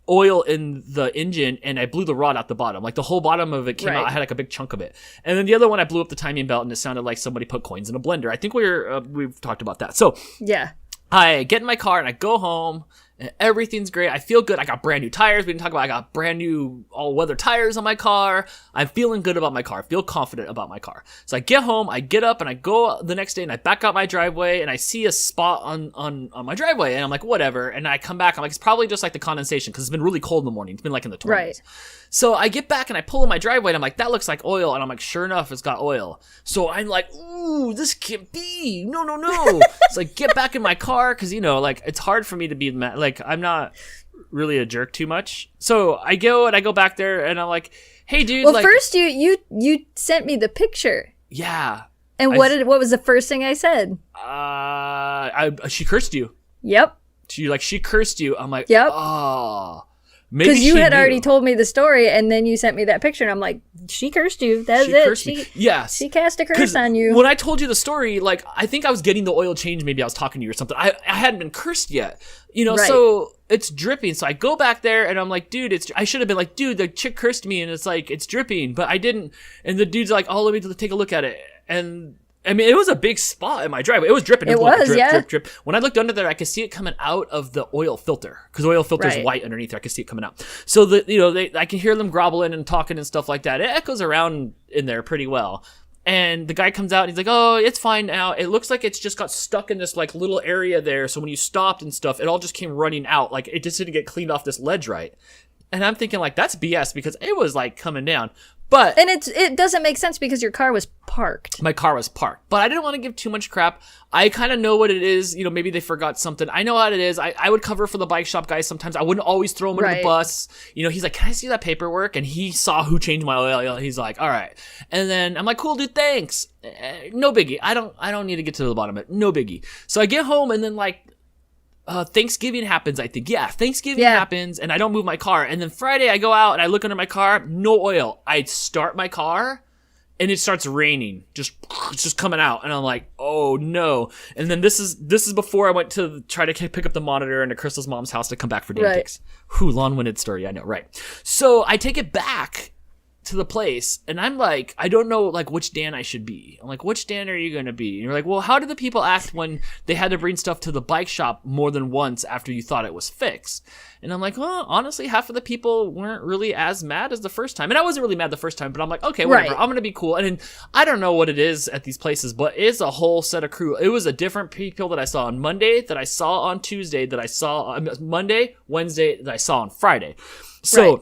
oil in the engine and I blew the rod out the bottom. Like the whole bottom of it came out. I had like a big chunk of it. And then the other one I blew up the timing belt and it sounded like somebody put coins in a blender. I think we've talked about that. So yeah, I get in my car and I go home and everything's great. I feel good. I got brand new tires. We didn't talk about I got brand new all-weather tires on my car. I'm feeling good about my car. I feel confident about my car. So I get home, I get up and I go the next day and I back out my driveway and I see a spot on my driveway and I'm like, whatever. And I come back. I'm like, it's probably just like the condensation because it's been really cold in the morning. It's been like in the 20s. Right. So I get back and I pull in my driveway and I'm like, that looks like oil. And I'm like, sure enough, it's got oil. So I'm like, ooh, this can't be. No. So I get back in my car because, you know, like it's hard for me to be mad. Like I'm not really a jerk too much. So I go back there and I'm like, hey, dude. Well, like, first you sent me the picture. Yeah. And what was the first thing I said? She cursed you. Yep. She cursed you. I'm like, yep. Oh. Because you had already told me the story, and then you sent me that picture, and I'm like, she cursed you. That's it. She cast a curse on you. When I told you the story, like, I think I was getting the oil change. Maybe I was talking to you or something. I hadn't been cursed yet. You know, so it's dripping. So I go back there, and I'm like, dude, I should have been like, dude, the chick cursed me, and it's like, it's dripping. But I didn't. And the dude's like, oh, let me take a look at it. And I mean, it was a big spot in my driveway. It was dripping. It was, drip. When I looked under there, I could see it coming out of the oil filter because the oil filter is white underneath there. I could see it coming out. So I can hear them groveling and talking and stuff like that. It echoes around in there pretty well. And the guy comes out and he's like, oh, it's fine now. It looks like it's just got stuck in this like little area there. So when you stopped and stuff, it all just came running out. Like it just didn't get cleaned off this ledge right. And I'm thinking like, that's BS because it was like coming down. But and it doesn't make sense because your car was parked. My car was parked. But I didn't want to give too much crap. I kind of know what it is. You know, maybe they forgot something. I know what it is. I would cover for the bike shop guys sometimes. I wouldn't always throw him under the bus. You know, he's like, can I see that paperwork? And he saw who changed my oil. He's like, all right. And then I'm like, cool, dude, thanks. No biggie. I don't need to get to the bottom of it. No biggie. So I get home and then like, Thanksgiving happens, I think. Yeah, Thanksgiving happens, and I don't move my car. And then Friday, I go out, and I look under my car, no oil. I start my car, and it starts raining. It's just coming out. And I'm like, oh, no. And then this is before I went to try to pick up the monitor into Crystal's mom's house to come back for Dan Picks. Whew, long-winded story, I know, right. So I take it back to the place, and I'm like, I don't know, like, which Dan I should be. I'm like, which Dan are you going to be? And you're like, well, how did the people act when they had to bring stuff to the bike shop more than once after you thought it was fixed? And I'm like, well, honestly, half of the people weren't really as mad as the first time. And I wasn't really mad the first time, but I'm like, okay, whatever. I'm going to be cool. And then, I don't know what it is at these places, but it's a whole set of crew. It was a different people that I saw on Monday, that I saw on Tuesday, that I saw on Monday, Wednesday, that I saw on Friday. So,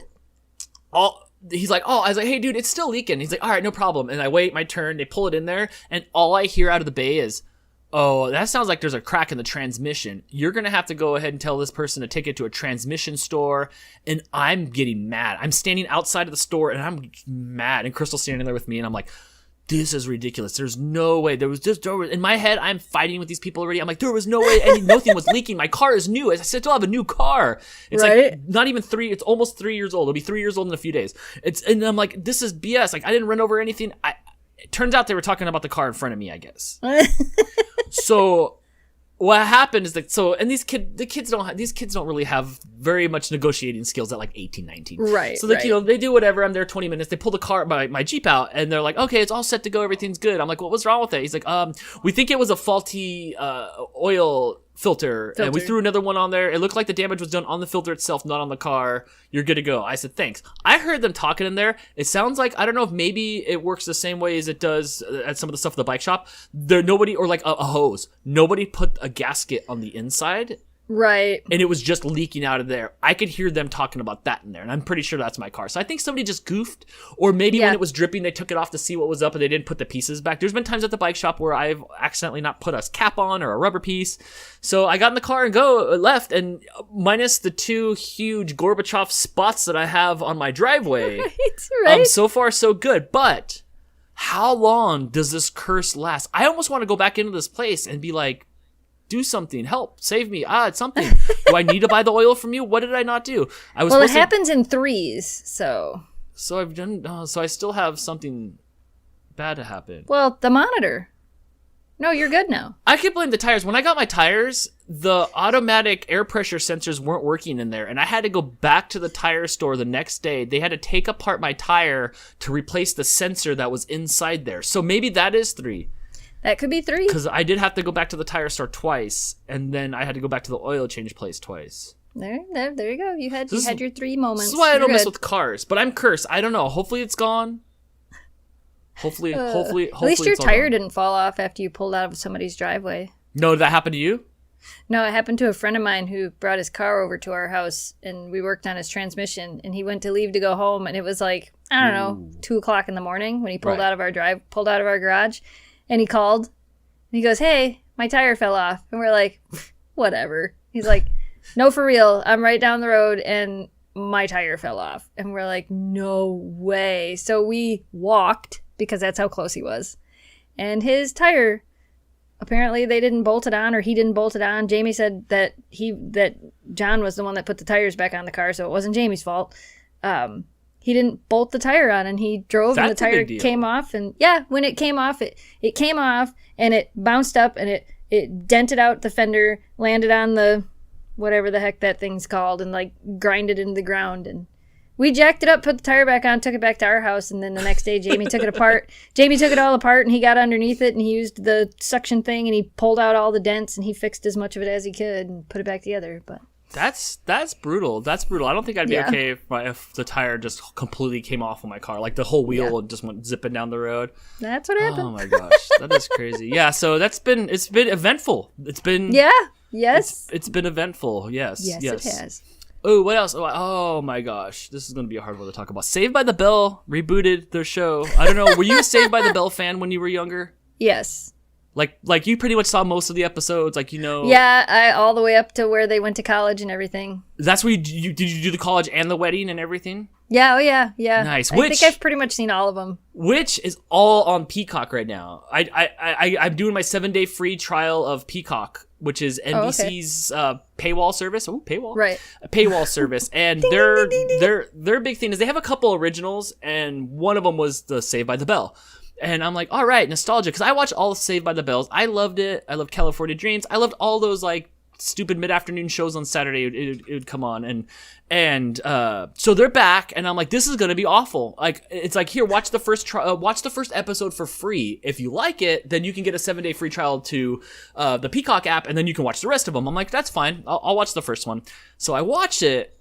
he's like, oh, I was like, hey, dude, it's still leaking. He's like, all right, no problem. And I wait my turn. They pull it in there. And all I hear out of the bay is, oh, that sounds like there's a crack in the transmission. You're going to have to go ahead and tell this person to take it to a transmission store. And I'm getting mad. I'm standing outside of the store and I'm mad. And Crystal's standing there with me. And I'm like, this is ridiculous. There's no way. In my head, I'm fighting with these people already. I'm like, there was no way nothing was leaking. My car is new. I still have a new car. It's like not even 3. It's almost 3 years old. It'll be 3 years old in a few days. And I'm like, this is BS. Like, I didn't run over anything. It turns out they were talking about the car in front of me, I guess. So what happened is and these kids don't really have very much negotiating skills at like 18, 19. Right. So they do whatever. I'm there 20 minutes. They pull the car, my Jeep out, and they're like, okay, it's all set to go. Everything's good. I'm like, well, what's wrong with it? He's like, we think it was a faulty oil filter, and we threw another one on there. It looked like the damage was done on the filter itself, not on the car. You're good to go. I said, thanks. I heard them talking in there. It sounds like, I don't know if maybe it works the same way as it does at some of the stuff at the bike shop. Nobody, or like a hose. Nobody put a gasket on the inside. Right. And it was just leaking out of there. I could hear them talking about that in there, and I'm pretty sure that's my car. So I think somebody just goofed, or maybe when it was dripping, they took it off to see what was up, and they didn't put the pieces back. There's been times at the bike shop where I've accidentally not put a cap on or a rubber piece. So I got in the car and left, and minus the 2 huge Gorbachev spots that I have on my driveway. Right. So far, so good. But how long does this curse last? I almost want to go back into this place and be like, do something, help, save me. It's something. Do I need to buy the oil from you? What did I not do? It happens in 3s, so I've done. So I still have something bad to happen. Well, the monitor. No, you're good now. I could blame the tires. When I got my tires, the automatic air pressure sensors weren't working in there, and I had to go back to the tire store the next day. They had to take apart my tire to replace the sensor that was inside there. So maybe that is 3. That could be 3. Because I did have to go back to the tire store twice, and then I had to go back to the oil change place twice. There you go. You had your 3 moments. This is why I don't mess with cars. But I'm cursed. I don't know. Hopefully it's gone. Hopefully. At least your tire didn't fall off after you pulled out of somebody's driveway. No, did that happen to you? No, it happened to a friend of mine who brought his car over to our house, and we worked on his transmission, and he went to leave to go home, and it was like, I don't know, 2:00 in the morning when he pulled out of our garage. And he called, and he goes, hey, my tire fell off. And we're like, whatever. He's like, no, for real. I'm right down the road, and my tire fell off. And we're like, no way. So we walked, because that's how close he was. And his tire, apparently they didn't bolt it on, or he didn't bolt it on. Jamie said that John was the one that put the tires back on the car, so it wasn't Jamie's fault. He didn't bolt the tire on, and he drove, and the tire came off. And when it came off, it came off, and it bounced up, and it dented out the fender, landed on the whatever the heck that thing's called, and like grinded into the ground. And we jacked it up, put the tire back on, took it back to our house, and then the next day Jamie took it apart. Jamie took it all apart, and he got underneath it, and he used the suction thing, and he pulled out all the dents, and he fixed as much of it as he could and put it back together. But That's brutal. That's brutal. I don't think I'd be okay if the tire just completely came off of my car, like the whole wheel just went zipping down the road. That's what happened. Oh my gosh, that is crazy. Yeah, so it's been eventful. It's been yes. It's been eventful. Yes, it has. Oh, what else? Oh my gosh, this is gonna be a hard one to talk about. Saved by the Bell rebooted their show. I don't know. Were you a Saved by the Bell fan when you were younger? Yes. Like you pretty much saw most of the episodes, like, you know. Yeah, I all the way up to where they went to college and everything. That's where did you do the college and the wedding and everything? Yeah, Nice. I think I've pretty much seen all of them. Which is all on Peacock right now. I'm doing my 7-day free trial of Peacock, which is NBC's paywall service. Oh, paywall. Right. A paywall service. And their big thing is they have a couple originals, and one of them was the Saved by the Bell. And I'm like, all right, nostalgia, because I watched all Saved by the Bells. I loved it. I loved California Dreams. I loved all those like stupid mid-afternoon shows on Saturday. It would come on, and so they're back, and I'm like, this is gonna be awful. Like, it's like, here, watch the first episode for free. If you like it, then you can get a 7-day free trial to the Peacock app, and then you can watch the rest of them. I'm like, that's fine. I'll watch the first one. So I watched it,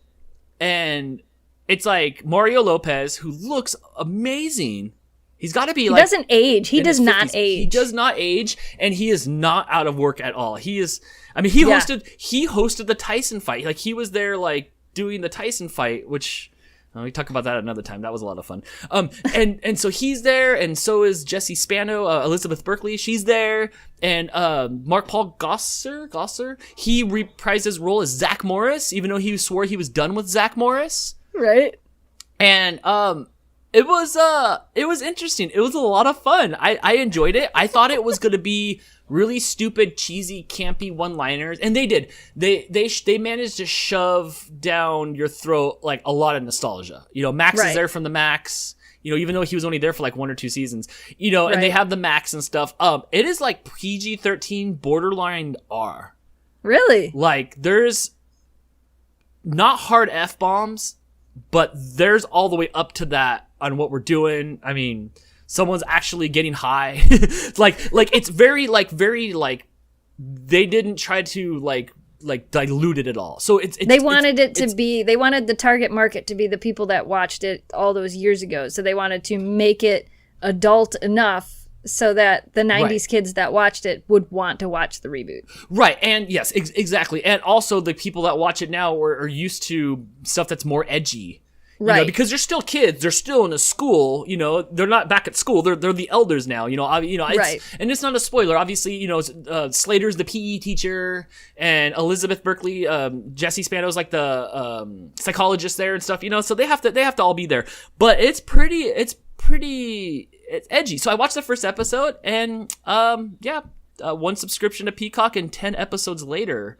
and it's like Mario Lopez, who looks amazing. He's got to be he doesn't age. He does not age. He does not age, and he is not out of work at all. He is. I mean, he hosted the Tyson fight. Like, he was there, like, doing the Tyson fight, which we talk about that another time. That was a lot of fun. And so he's there, and so is Jesse Spano, Elizabeth Berkley. She's there, and Mark Paul Gosselaar. He reprised his role as Zach Morris, even though he swore he was done with Zach Morris. Right. And It was interesting. It was a lot of fun. I enjoyed it. I thought it was going to be really stupid, cheesy, campy one-liners, and they did. They managed to shove down your throat like a lot of nostalgia. You know, Max is there from the Max. You know, even though he was only there for like 1 or 2 seasons, you know, and they have the Max and stuff. It is like PG-13 borderline R. Really? Like, there's not hard F-bombs, but there's all the way up to that on what we're doing. I mean, someone's actually getting high. like it's very they didn't try to like dilute it at all. So they wanted the target market to be the people that watched it all those years ago. So they wanted to make it adult enough so that the 90s kids that watched it would want to watch the reboot. Right. And yes, exactly. And also the people that watch it now are used to stuff that's more edgy. You know, because they're still kids. They're still in a school. You know, they're not back at school. They're the elders now. You know, and it's not a spoiler. Obviously, you know, Slater's the PE teacher, and Elizabeth Berkley, Jesse Spano's like the psychologist there and stuff. You know, so they have to all be there. But it's edgy. So I watched the first episode, and one subscription to Peacock, and 10 episodes later,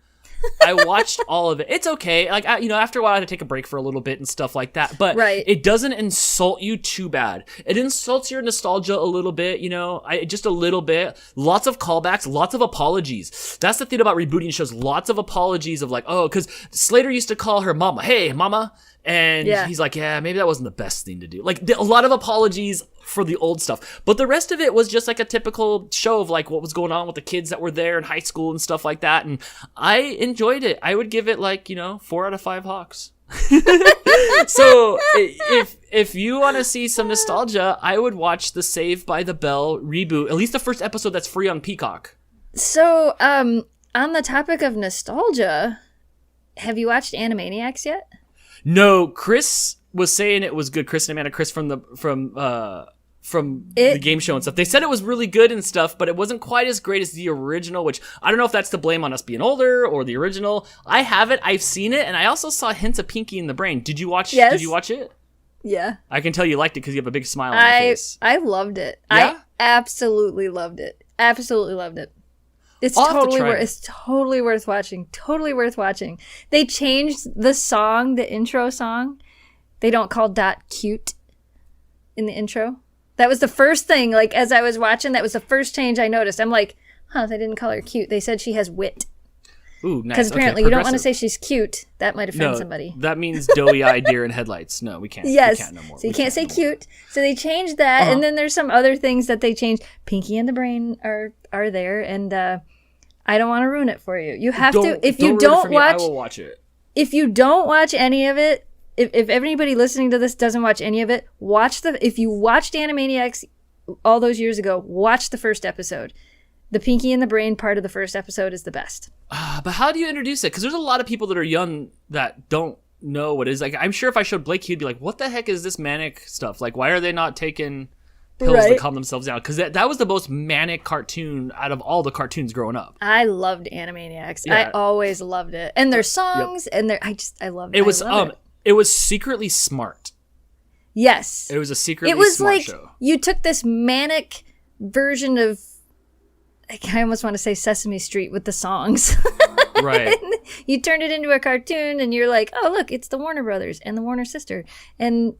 I watched all of it. It's okay. Like, after a while, I had to take a break for a little bit and stuff like that. But it doesn't insult you too bad. It insults your nostalgia a little bit, you know, just a little bit. Lots of callbacks, lots of apologies. That's the thing about rebooting shows. Lots of apologies of like, oh, because Slater used to call her mama. Hey, mama. And he's like, yeah, maybe that wasn't the best thing to do. Like, a lot of apologies for the old stuff. But the rest of it was just like a typical show of like what was going on with the kids that were there in high school and stuff like that. And I enjoyed it. I would give it like, 4 out of 5 Hawks. So if you want to see some nostalgia, I would watch the Saved by the Bell reboot, at least the first episode that's free on Peacock. So, on the topic of nostalgia, have you watched Animaniacs yet? No, Chris was saying it was good. Chris and Amanda, Chris from the game show and stuff. They said it was really good and stuff, but it wasn't quite as great as the original, which I don't know if that's to blame on us being older or the original. I have it. I've seen it, and I also saw hints of Pinky in the Brain. Did you watch? Yes. Did you watch it? Yeah. I can tell you liked it because you have a big smile on your face. I loved it. Yeah? I absolutely loved it. Absolutely loved it. It's totally worth watching. Totally worth watching. They changed the song, the intro song. They don't call Dot cute in the intro. That was the first thing, like, as I was watching, that was the first change I noticed. I'm like, they didn't call her cute. They said she has wit. Ooh, nice. Because apparently you don't want to say she's cute. That might offend somebody. That means doughy-eyed deer in headlights. No, we can't. Yes. We can't no more. So you can't say cute. So they changed that, and then there's some other things that they changed. Pinky and the Brain are there, and I don't want to ruin it for you. You have to. If you don't watch, I will watch it. If you don't watch any of it, if anybody listening to this doesn't watch any of it, if you watched Animaniacs all those years ago, watch the first episode. The Pinky and the Brain part of the first episode is the best. But how do you introduce it? Because there's a lot of people that are young that don't know what it is. Like, I'm sure if I showed Blake, he'd be like, what the heck is this manic stuff? Like, why are they not taking pills to calm themselves down? Because that was the most manic cartoon out of all the cartoons growing up. I loved Animaniacs. Yeah. I always loved it. And their songs, and I loved it. It was secretly smart. Yes. It was a secretly smart show. It was like you took this manic version of, I almost want to say Sesame Street with the songs. Right. You turned it into a cartoon, and you're like, oh, look, it's the Warner Brothers and the Warner sister. And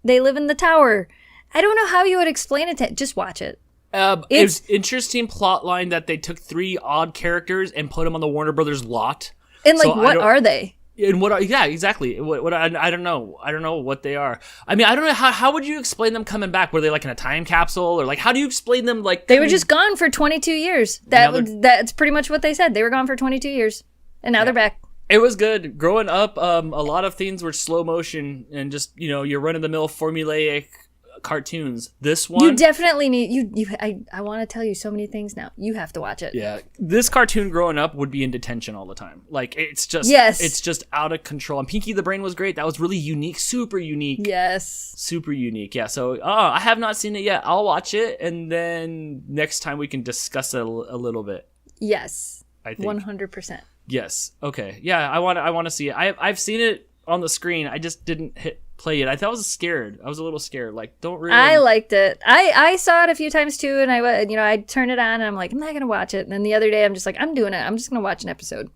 they live in the tower. I don't know how you would explain it. Just watch it. It's interesting plot line that they took 3 odd characters and put them on the Warner Brothers lot. And what are they? And exactly. What I don't know. I don't know what they are. I mean, I don't know how would you explain them coming back? Were they like in a time capsule, or like how do you explain them? Like they were just gone for 22 years. That's pretty much what they said. They were gone for 22 years, and now they're back. It was good. Growing up, a lot of things were slow motion and just your run of the mill formulaic cartoons. This one, you definitely need I want to tell you so many things now. You have to watch it. Yeah, this cartoon growing up would be in detention all the time. Like it's just it's just out of control. And Pinky the Brain was great. That was really unique, super unique. Yes, super unique. Yeah. So I have not seen it yet. I'll watch it, and then next time we can discuss it a little bit. Yes, I think 100%. Yes. Okay. Yeah. I want to see it. I've seen it on the screen. I just didn't hit play it. I thought I was scared. I was a little scared. Like, don't really. I liked it. I saw it a few times too, and I turned it on, and I'm like, I'm not gonna watch it. And then the other day, I'm just like, I'm doing it. I'm just gonna watch an episode.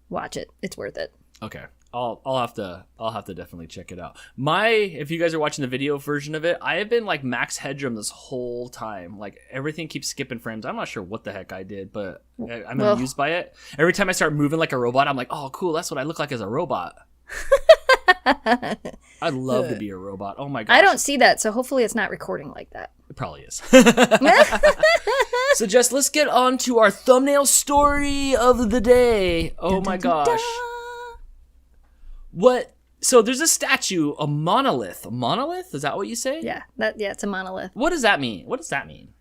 Watch it. It's worth it. Okay. I'll have to definitely check it out. If you guys are watching the video version of it, I have been like max headroom this whole time. Like everything keeps skipping frames. I'm not sure what the heck I did, but I'm amused by it. Every time I start moving like a robot, I'm like, oh cool, that's what I look like as a robot. I'd love to be a robot. Oh my gosh. I don't see that, so hopefully it's not recording like that. It probably is. So Jess, let's get on to our thumbnail story of the day. Oh my gosh. What? So there's a statue, a monolith. A monolith? Is that what you say? Yeah, it's a monolith. What does that mean? What does that mean?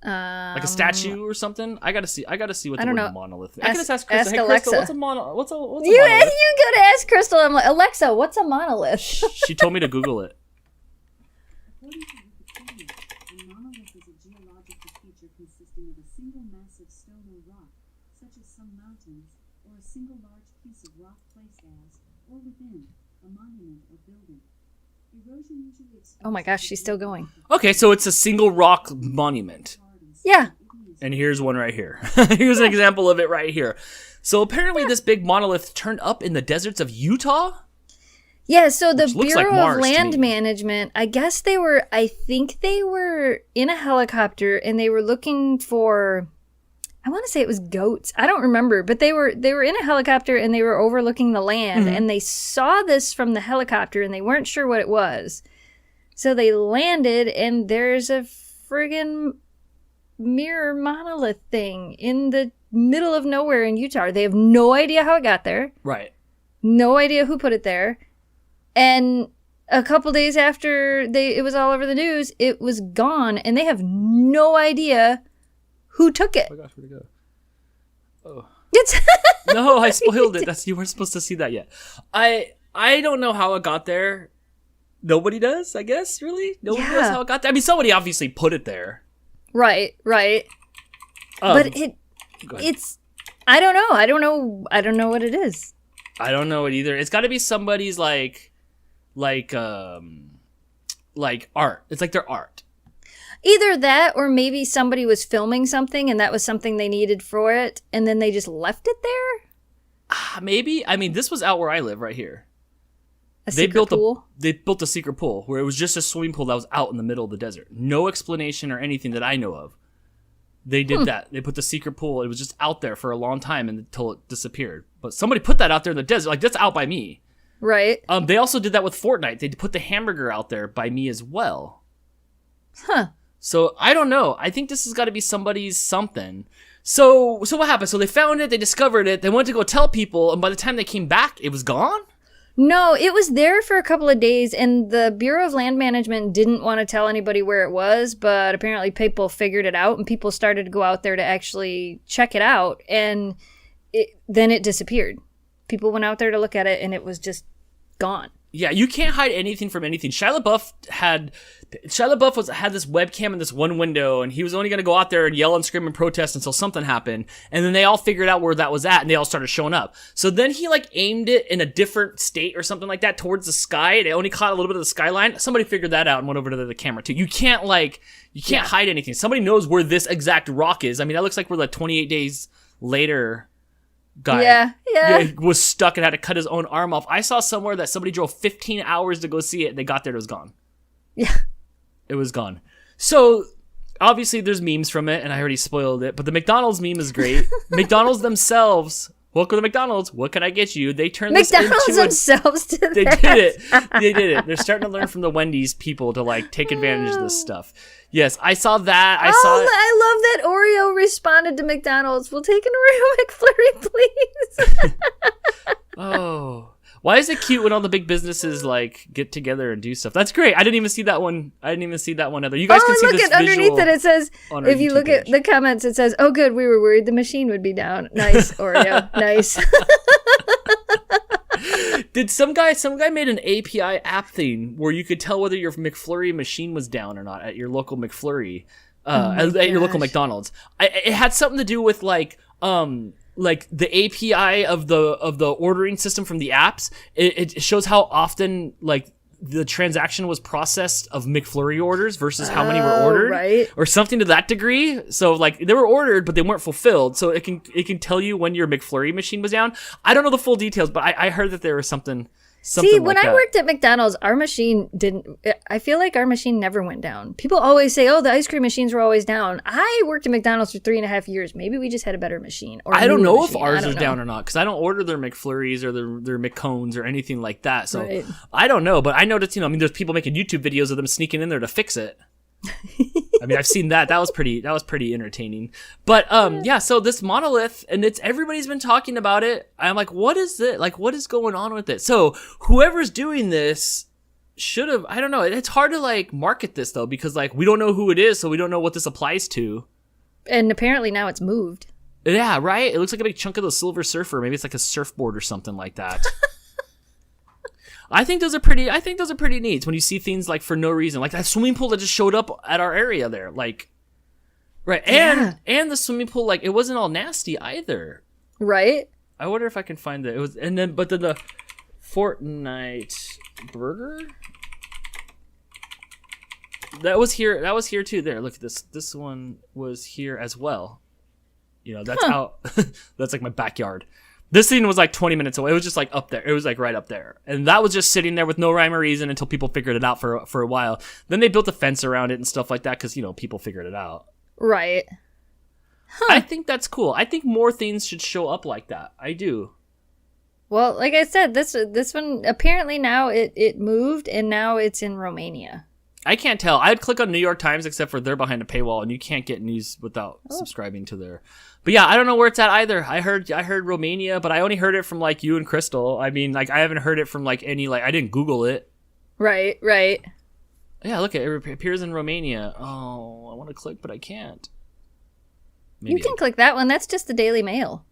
Like a statue or something? I gotta see what the word monolith is. I can just ask Crystal. Hey, Crystal, Alexa. what's a monolith? You gotta ask Crystal. I'm like, Alexa, what's a monolith? She told me to Google it. According to Wikipedia, a monolith is a geological feature consisting of a single massive stone or rock, such as some mountains, or a single large piece of rock placed as, or within, a monument or building. Erosion usually Oh my gosh, she's still going. Okay, so it's a single rock monument. Yeah. And here's one right here. Here's an example of it right here. So apparently this big monolith turned up in the deserts of Utah? Yeah, so the looks like Bureau Mars of to Land me. Management, I think they were in a helicopter and they were looking for, I want to say it was goats. I don't remember, but they were in a helicopter and they were overlooking the land and they saw this from the helicopter and they weren't sure what it was. So they landed and there's a friggin' mirror monolith thing in the middle of nowhere in Utah. They have no idea how it got there. Right. No idea who put it there. And a couple days after it was all over the news, it was gone and they have no idea who took it. Oh my gosh, where'd it go? Oh. It's No, I spoiled it. You weren't supposed to see that yet. I don't know how it got there. Nobody does, I guess, really? Nobody knows how it got there. I mean, somebody obviously put it there. Right. But it's I don't know. I don't know what it is. I don't know it either. It's got to be somebody's like art. It's like their art. Either that or maybe somebody was filming something and that was something they needed for it and then they just left it there? Maybe. I mean, this was out where I live right here. They built a secret pool where it was just a swimming pool that was out in the middle of the desert. No explanation or anything that I know of. They did that. They put the secret pool. It was just out there for a long time until it disappeared. But somebody put that out there in the desert. Like, that's out by me. Right. They also did that with Fortnite. They put the hamburger out there by me as well. Huh. So I don't know. I think this has got to be somebody's something. So what happened? So they found it. They discovered it. They went to go tell people. And by the time they came back, it was gone? No, it was there for a couple of days, and the Bureau of Land Management didn't want to tell anybody where it was, but apparently people figured it out, and people started to go out there to actually check it out, and then it disappeared. People went out there to look at it, and it was just gone. Yeah, you can't hide anything from anything. Shia LaBeouf had this webcam in this one window, and he was only going to go out there and yell and scream and protest until something happened. And then they all figured out where that was at, and they all started showing up. So then he aimed it in a different state or something like that towards the sky. It only caught a little bit of the skyline. Somebody figured that out and went over to the camera too. You can't hide anything. Somebody knows where this exact rock is. I mean, that looks like we're 28 days later. Guy was stuck and had to cut his own arm off. I saw somewhere that somebody drove 15 hours to go see it, and they got there, it was gone. Yeah. It was gone. So, obviously, there's memes from it, and I already spoiled it, but the McDonald's meme is great. McDonald's themselves, welcome to McDonald's, what can I get you? They turned this into themselves to They did it. They're starting to learn from the Wendy's people to, take advantage of this stuff. Yes, I saw that. I love that Oreo responded to McDonald's. We'll take an Oreo McFlurry, please. Oh. Why is it cute when all the big businesses get together and do stuff? That's great. I didn't even see that one. Either. You guys can see this underneath it. It says, if you look page. at the comments, it says, "Oh, good. We were worried the machine would be down. Nice, Oreo. Nice." Did some guy made an API app thing where you could tell whether your McFlurry machine was down or not at your local McFlurry, at your local McDonald's. It had something to do with the API of the ordering system from the apps. It shows how often the transaction was processed of McFlurry orders versus how many were ordered, right. or something to that degree. So like they were ordered, but they weren't fulfilled. So it can tell you when your McFlurry machine was down. I don't know the full details, but I heard that there was something. See, when I worked at McDonald's, our machine didn't. I feel like our machine never went down. People always say, "Oh, the ice cream machines were always down." I worked at McDonald's for 3.5 years. Maybe we just had a better machine. Or I don't know if ours is down or not because I don't order their McFlurries or their McCones or anything like that. So right. I don't know, but I noticed, there's people making YouTube videos of them sneaking in there to fix it. I mean, I've seen that. That was pretty entertaining. But yeah. So this Monolith, and everybody's been talking about it. I'm like, what is it? Like, what is going on with it? So whoever's doing this should have. I don't know. It's hard to like market this though because like we don't know who it is, so we don't know what this applies to. And apparently now it's moved. Yeah, right. It looks like a big chunk of the Silver Surfer. Maybe it's like a surfboard or something like that. I think those are pretty neat when you see things like for no reason, like that swimming pool that just showed up at our area there, like, right. And the swimming pool, like it wasn't all nasty either. Right. I wonder if I can find it. It was, but then the Fortnite burger that was here too. There, look at this. This one was here as well. That's out. That's like my backyard. This scene was like 20 minutes away. It was just like up there. It was like right up there. And that was just sitting there with no rhyme or reason until people figured it out for a while. Then they built a fence around it and stuff like that because, people figured it out. Right. Huh. I think that's cool. I think more things should show up like that. I do. Well, like I said, this one, apparently now it moved and now it's in Romania. I can't tell. I'd click on New York Times except for they're behind a paywall and you can't get news without subscribing to their... But yeah, I don't know where it's at either. I heard Romania, but I only heard it from like you and Crystal. I mean, like I haven't heard it from like any, like I didn't Google it. Right. Yeah, look, it appears in Romania. Oh, I want to click, but I can't. Maybe you can click that one. That's just the Daily Mail.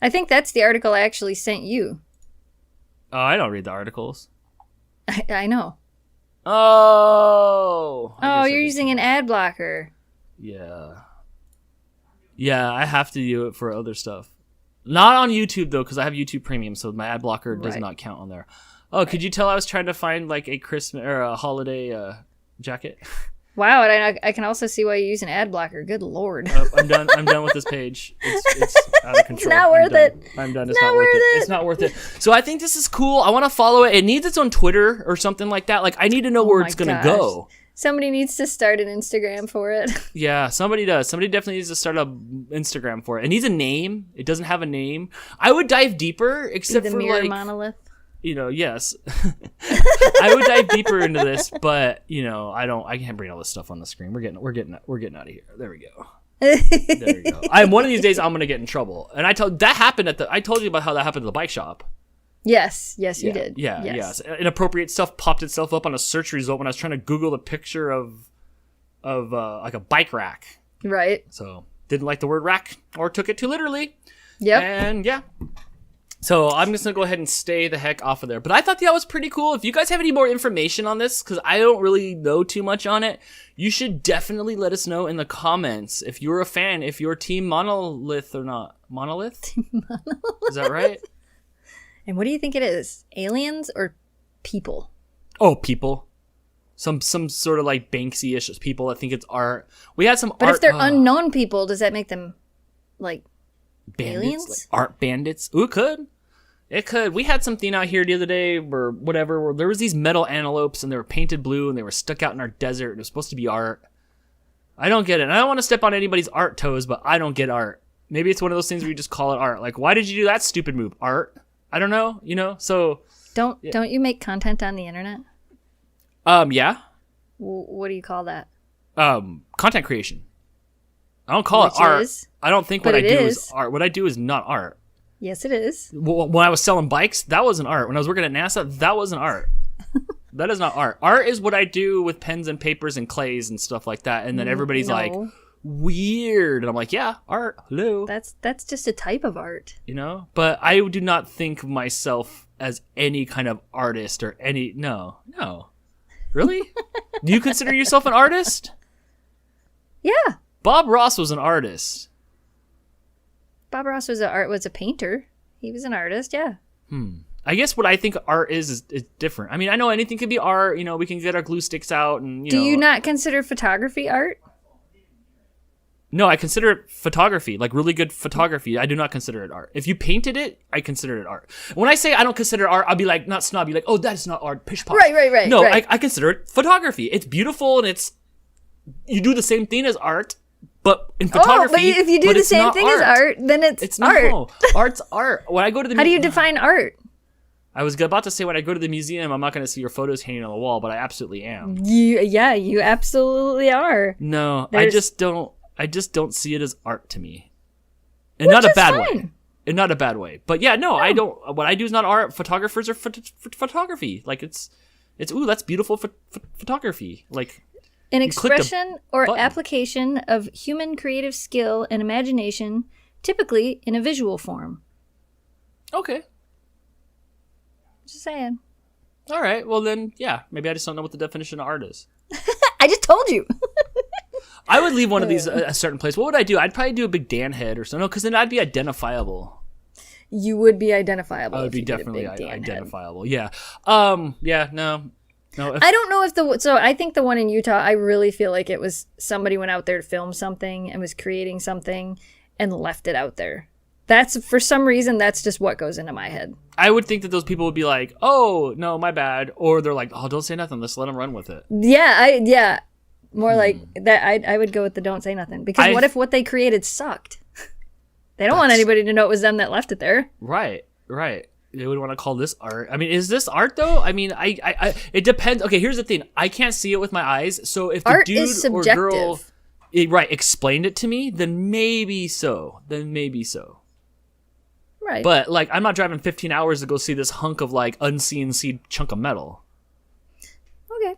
I think that's the article I actually sent you. Oh, I don't read the articles. I know. Oh, you're using an ad blocker. Yeah, I have to do it for other stuff. Not on YouTube, though, because I have YouTube Premium, so my ad blocker does not count on there. Oh, could you tell I was trying to find, like, a Christmas or a holiday jacket? Wow, and I can also see why you use an ad blocker. Good Lord. I'm done. I'm done with this page. It's out of control. It's not worth it. I'm done. It's not worth it. It's not worth it. So I think this is cool. I want to follow it. It needs its own Twitter or something like that. Like, I need to know where it's going to go. Somebody needs to start an Instagram for it. Yeah, somebody does. Somebody definitely needs to start an Instagram for it. It needs a name. It doesn't have a name. I would dive deeper, except for mirror like monolith. Yes. I would dive deeper into this, but I can't bring all this stuff on the screen. We're getting out of here. There we go. There we go. One of these days I'm gonna get in trouble. And I told you about how that happened at the bike shop. Yes, you did. Yeah, yes. Inappropriate stuff popped itself up on a search result when I was trying to Google the picture of like a bike rack. Right. So didn't like the word rack or took it too literally. Yep. And yeah. So I'm just gonna go ahead and stay the heck off of there. But I thought that was pretty cool. If you guys have any more information on this, because I don't really know too much on it, you should definitely let us know in the comments if you're a fan, if you're Team Monolith or not. Monolith? Is that right? And what do you think it is? Aliens or people? Oh, people. Some sort of like Banksy-ish people. I think it's art. We had some but art. But if they're unknown people, does that make them like bandits? Aliens? Like art bandits? Ooh, it could. It could. We had something out here the other day or whatever where there was these metal antelopes and they were painted blue and they were stuck out in our desert and it was supposed to be art. I don't get it. And I don't want to step on anybody's art toes, but I don't get art. Maybe it's one of those things where you just call it art. Like, why did you do that stupid move? Art? I don't know, so... Don't you make content on the internet? Yeah. What do you call that? Content creation. I don't call it art. Is, I don't think what I do is art. What I do is not art. Yes, it is. When I was selling bikes, that wasn't art. When I was working at NASA, that wasn't art. That is not art. Art is what I do with pens and papers and clays and stuff like that. And then everybody's like, weird. And I'm like, yeah, art. Hello. That's just a type of art. But I do not think of myself as any kind of artist or any... No. Really? Do you consider yourself an artist? Yeah. Bob Ross was an artist. Bob Ross was a painter. He was an artist, yeah. I guess what I think art is different. I mean, I know anything could be art. You know, we can get our glue sticks out and, Do you not consider photography art? No, I consider it photography, like really good photography. I do not consider it art. If you painted it, I consider it art. When I say I don't consider it art, I'll be like, not snobby, like, oh, that's not art, pish posh. Right. No, right. I consider it photography. It's beautiful and you do the same thing as art, but in photography. Oh, but if you do the same thing as art, then it's art. No, art's art. When I go to the How do you define art? I was about to say when I go to the museum, I'm not going to see your photos hanging on the wall, but I absolutely am. You absolutely are. No, I just don't see it as art to me. And not a bad way. And not a bad way. But yeah, no, I don't. What I do is not art. Photographers are photography. Like it's ooh, that's beautiful photography. Like an expression or application of human creative skill and imagination, typically in a visual form. Okay. Just saying. All right. Well then, yeah. Maybe I just don't know what the definition of art is. I just told you. I would leave one of these a certain place. What would I do? I'd probably do a big Dan head or something. No, because then I'd be identifiable. You would be identifiable. I would be definitely identifiable. Head. Yeah. Yeah. No. I don't know if so I think the one in Utah, I really feel like it was somebody went out there to film something and was creating something and left it out there. That's, for some reason, that's just what goes into my head. I would think that those people would be like, oh, no, my bad. Or they're like, oh, don't say nothing. Let's let them run with it. Yeah. More like that. I would go with the don't say nothing. Because what if what they created sucked? They don't want anybody to know it was them that left it there. Right. They would want to call this art. I mean, is this art though? I mean, I it depends. Okay, here's the thing. I can't see it with my eyes. So if the art dude is or girl explained it to me, then maybe so. Right. But like, I'm not driving 15 hours to go see this hunk of like unseen chunk of metal. Okay.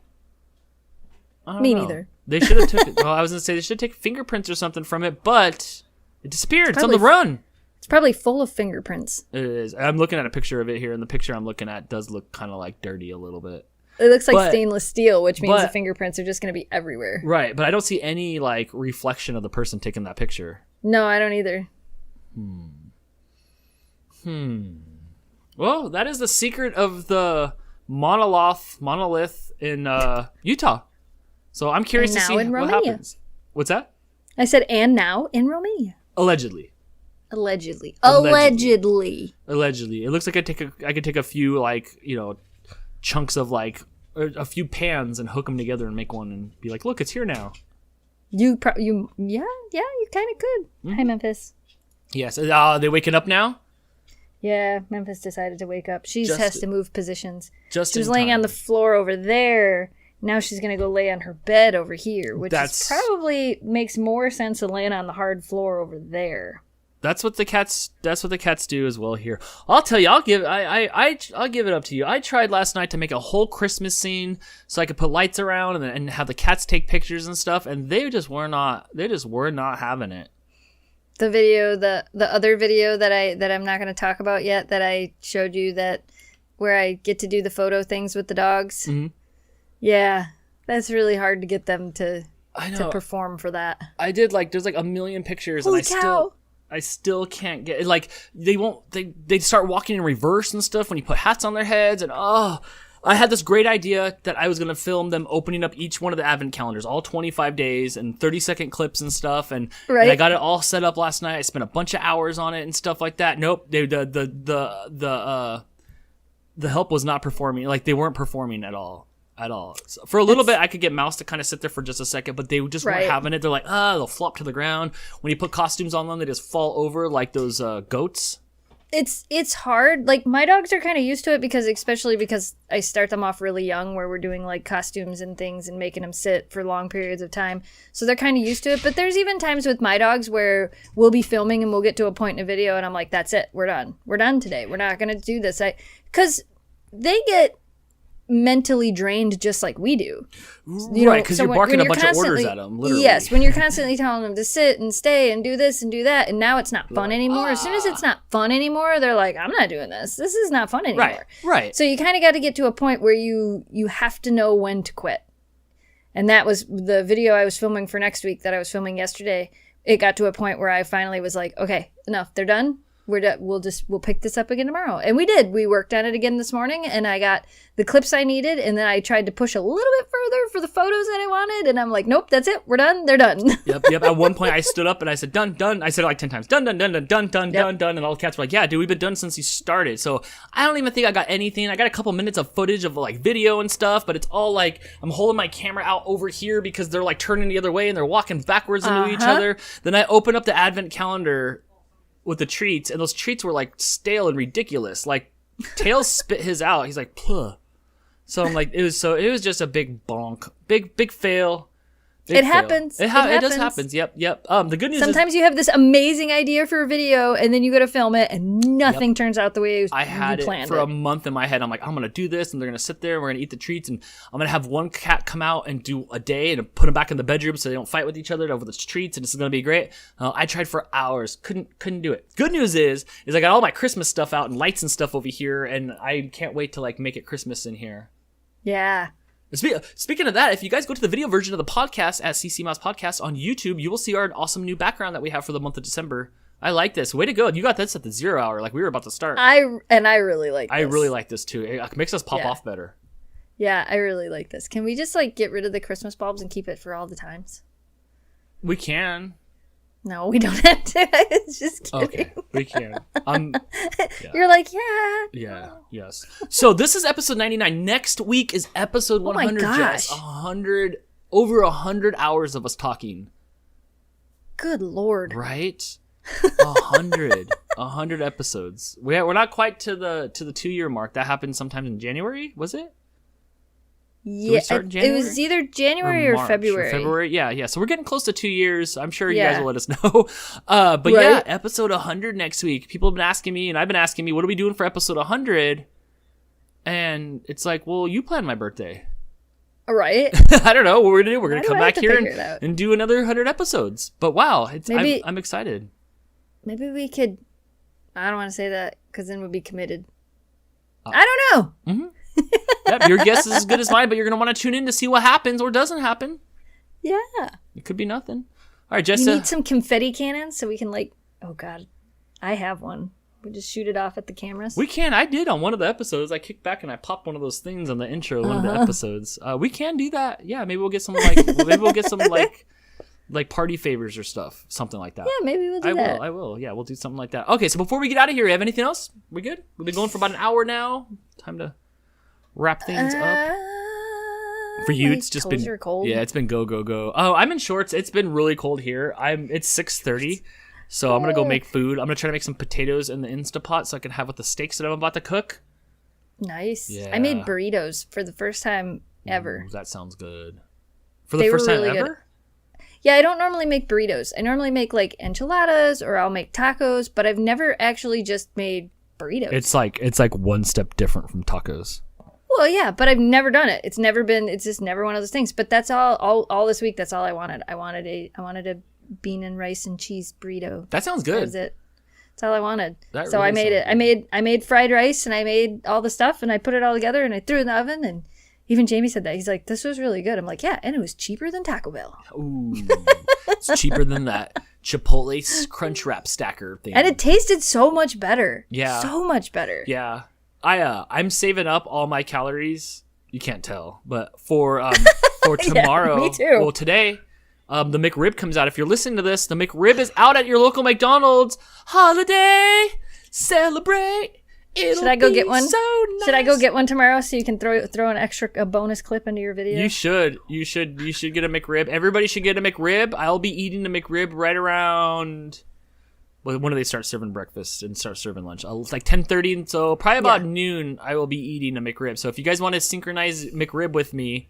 Me neither. They should have took it. Well, I was gonna say they should take fingerprints or something from it, but it disappeared. It's on the run. It's probably full of fingerprints. It is. I'm looking at a picture of it here, and the picture I'm looking at does look kind of like dirty a little bit. It looks like stainless steel, which means the fingerprints are just going to be everywhere. Right, but I don't see any like reflection of the person taking that picture. No, I don't either. Well, that is the secret of the monolith in Utah. So I'm curious to see what happens. What's that? I said, and now in Romania. Allegedly. It looks like I could take a few like, chunks of like a few pans and hook them together and make one and be like, look, it's here now. You kind of could. Mm-hmm. Hi, Memphis. Yes. Are they waking up now? Yeah, Memphis decided to wake up. She has to move positions. She was laying on the floor over there. Now she's going to go lay on her bed over here, which probably makes more sense than laying on the hard floor over there. That's what the cats do as well here. I'll tell you, I'll give it up to you. I tried last night to make a whole Christmas scene so I could put lights around and have the cats take pictures and stuff, and they just were not having it. The video, the other video that I'm not going to talk about yet, that I showed you, that where I get to do the photo things with the dogs. Mm-hmm. Yeah, that's really hard to get them to perform for that. I did there's a million pictures. Holy and cow. I still can't get they start walking in reverse and stuff when you put hats on their heads, and I had this great idea that I was going to film them opening up each one of the advent calendars, all 25 days and 30-second clips and stuff, and I got it all set up last night. I spent a bunch of hours on it and stuff like that. Nope, the help was not performing. Like, they weren't performing at all. So for a little bit, I could get Mouse to kind of sit there for just a second, but they just weren't having it. They're like, they'll flop to the ground. When you put costumes on them, they just fall over like those goats. It's hard. Like, my dogs are kind of used to it especially because I start them off really young, where we're doing like costumes and things and making them sit for long periods of time. So they're kind of used to it. But there's even times with my dogs where we'll be filming and we'll get to a point in a video and I'm like, that's it. We're done. We're done today. We're not going to do this. Because they get mentally drained just like we do. Right, because you're barking a bunch of orders at them, literally. Yes, when you're constantly telling them to sit and stay and do this and do that, and now it's not fun anymore. As soon as it's not fun anymore, they're like, I'm not doing this. This is not fun anymore. Right. So you kind of got to get to a point where you have to know when to quit. And that was the video I was filming for next week that I was filming yesterday. It got to a point where I finally was like, okay, enough. They're done. we'll pick this up again tomorrow. And we did. We worked on it again this morning, and I got the clips I needed, and then I tried to push a little bit further for the photos that I wanted, and I'm like, nope, that's it. We're done. They're done. Yep. At one point, I stood up and I said, done. I said it like 10 times. Done. And all the cats were like, yeah, dude, we've been done since you started. So I don't even think I got anything. I got a couple minutes of footage of like video and stuff, but it's all like I'm holding my camera out over here because they're like turning the other way and they're walking backwards into each other. Then I open up the advent calendar with the treats, and those treats were like stale and ridiculous. Like Tails spit his out. He's like, puh. So I'm like, it was just a big bonk, big fail. It happens. It does happen. Yep. The good news sometimes you have this amazing idea for a video, and then you go to film it, and nothing turns out the way you planned. I had it for a month in my head. I'm like, I'm gonna do this, and they're gonna sit there, and we're gonna eat the treats, and I'm gonna have one cat come out and do a day, and put them back in the bedroom so they don't fight with each other over the treats, and this is gonna be great. I tried for hours, couldn't do it. Good news is I got all my Christmas stuff out and lights and stuff over here, and I can't wait to like make it Christmas in here. Yeah. Speaking of that, if you guys go to the video version of the podcast at CCMouse Podcast on YouTube, you will see our awesome new background that we have for the month of December. I like this. Way to go. You got this at the 0 hour, like we were about to start. I really like this. I really like this too. It makes us pop off better. Yeah, I really like this. Can we just like get rid of the Christmas bulbs and keep it for all the times? We can. No, we don't have to. It's just kidding. Okay, we can. You're like, yeah. Yeah, yes. So this is episode 99. Next week is episode 100, Jess. 100, over 100 hours of us talking. Good Lord. Right? 100 episodes. We're not quite to the 2-year mark. That happened sometime in January, was it? Yeah, it was either January or February. Yeah. So we're getting close to 2 years. I'm sure you guys will let us know. But right? Yeah, episode 100 next week. People have been asking me, and I've been asking me, what are we doing for episode 100? And it's like, well, you planned my birthday. All right. I don't know what we're going to do. We're going to come back here and do another 100 episodes. But wow, I'm excited. Maybe we could, I don't want to say that because then we'll be committed. I don't know. Mm-hmm. Yep, your guess is as good as mine, but you're going to want to tune in to see what happens or doesn't happen. Yeah. It could be nothing. All right, Jess. You need some confetti cannons so we can oh God, I have one. We just shoot it off at the cameras. We can. I did on one of the episodes. I kicked back and I popped one of those things on the intro of one of the episodes. We can do that. Yeah, maybe we'll get some like party favors or stuff, something like that. Yeah, maybe we'll do that. I will. Yeah, we'll do something like that. Okay, so before we get out of here, you have anything else? We good? We've been going for about an hour now. Time to wrap things up. For you, it's just been cold. Yeah, it's been go. Oh, I'm in shorts. It's been really cold here. It's 6:30, so I'm gonna go make food. I'm gonna try to make some potatoes in the Instapot so I can have with the steaks that I'm about to cook. Nice. Yeah. I made burritos for the first time ever. Ooh, that sounds good. For the first time ever? Good. Yeah, I don't normally make burritos. I normally make like enchiladas or I'll make tacos, but I've never actually just made burritos. It's like one step different from tacos. Well, yeah, but I've never done it. It's just never one of those things. But that's all this week. That's all I wanted. I wanted a bean and rice and cheese burrito. That sounds good. That was it. That's all I wanted. That so really I made it. I made fried rice and I made all the stuff and I put it all together and I threw it in the oven and even Jamie said that. He's like, this was really good. I'm like, yeah, and it was cheaper than Taco Bell. Ooh, it's cheaper than that Chipotle Crunch Wrap Stacker thing. And it tasted so much better. Yeah. So much better. Yeah. I'm saving up all my calories. You can't tell, but for tomorrow. Yeah, me too. Well, today, the McRib comes out. If you're listening to this, the McRib is out at your local McDonald's. Holiday, celebrate. Should I go get one? So nice. Should I go get one tomorrow so you can throw a bonus clip into your video? You should get a McRib. Everybody should get a McRib. I'll be eating the McRib right around. Well, when do they start serving breakfast and start serving lunch? It's like 10:30, and so probably about noon I will be eating a McRib. So if you guys want to synchronize McRib with me,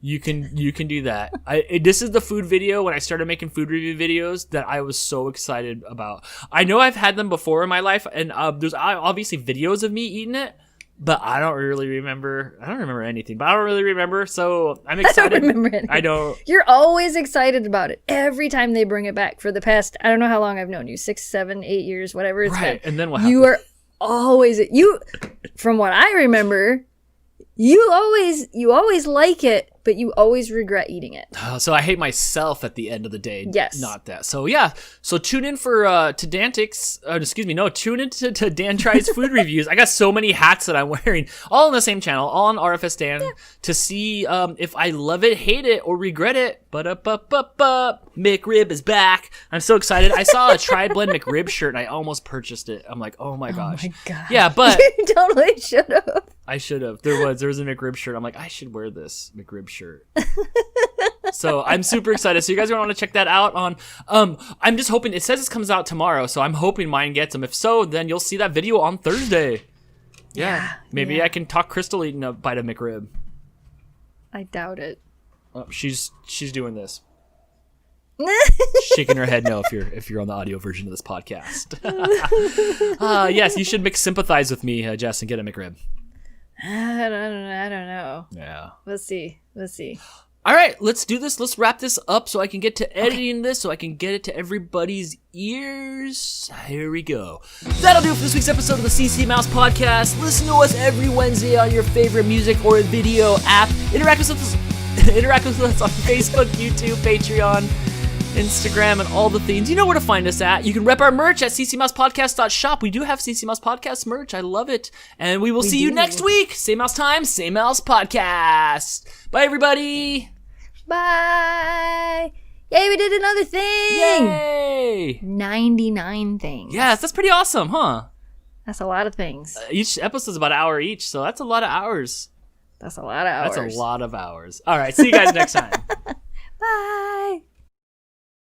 you can do that. This is the food video when I started making food review videos that I was so excited about. I know I've had them before in my life, and there's obviously videos of me eating it, but I don't remember anything. But I don't really remember, so I'm excited. I don't remember anything. I don't. You're always excited about it every time they bring it back. For the past, I don't know how long I've known you, 6, 7, 8 years, whatever it's right. been. And then what happens? You are always from what I remember. You always like it, but you always regret eating it. So I hate myself at the end of the day. Yes. Not that. So yeah. So tune in for to Dantix. Tune in to Dan Tries Food Reviews. I got so many hats that I'm wearing, all on the same channel, all on RFS Dan, to see if I love it, hate it, or regret it. McRib is back. I'm so excited. I saw a Tri-Blend McRib shirt and I almost purchased it. I'm like, oh my gosh. Oh my gosh. Yeah, but You totally should have. I should have. There was a McRib shirt. I'm like, I should wear this McRib shirt. So I'm super excited. So you guys are going to want to check that out on. I'm just hoping, it says this comes out tomorrow, so I'm hoping mine gets them. If so, then you'll see that video on Thursday. Yeah. Maybe I can talk Crystal eating a bite of McRib. I doubt it. Oh, she's doing this. Shaking her head no if you're on the audio version of this podcast. Yes, you should sympathize with me, Jess, and get a McRib. I don't know. Yeah. Let's see. All right, let's do this. Let's wrap this up so I can get to editing this, so I can get it to everybody's ears. Here we go. That'll do it for this week's episode of the CCMouse Podcast. Listen to us every Wednesday on your favorite music or video app. Interact with us on Facebook, YouTube, Patreon, Instagram, and all the things. You know where to find us at. You can rep our merch at ccmousepodcast.shop. We do have CC Mouse Podcast merch. I love it. And we will see you next week. Same mouse time, same mouse podcast. Bye, everybody. Bye. Yay, we did another thing. Yay. 99 things. Yes, that's pretty awesome, huh? That's a lot of things. Each episode's about an hour each, so that's a lot of hours. That's a lot of hours. That's a lot of hours. All right, see you guys next time. Bye.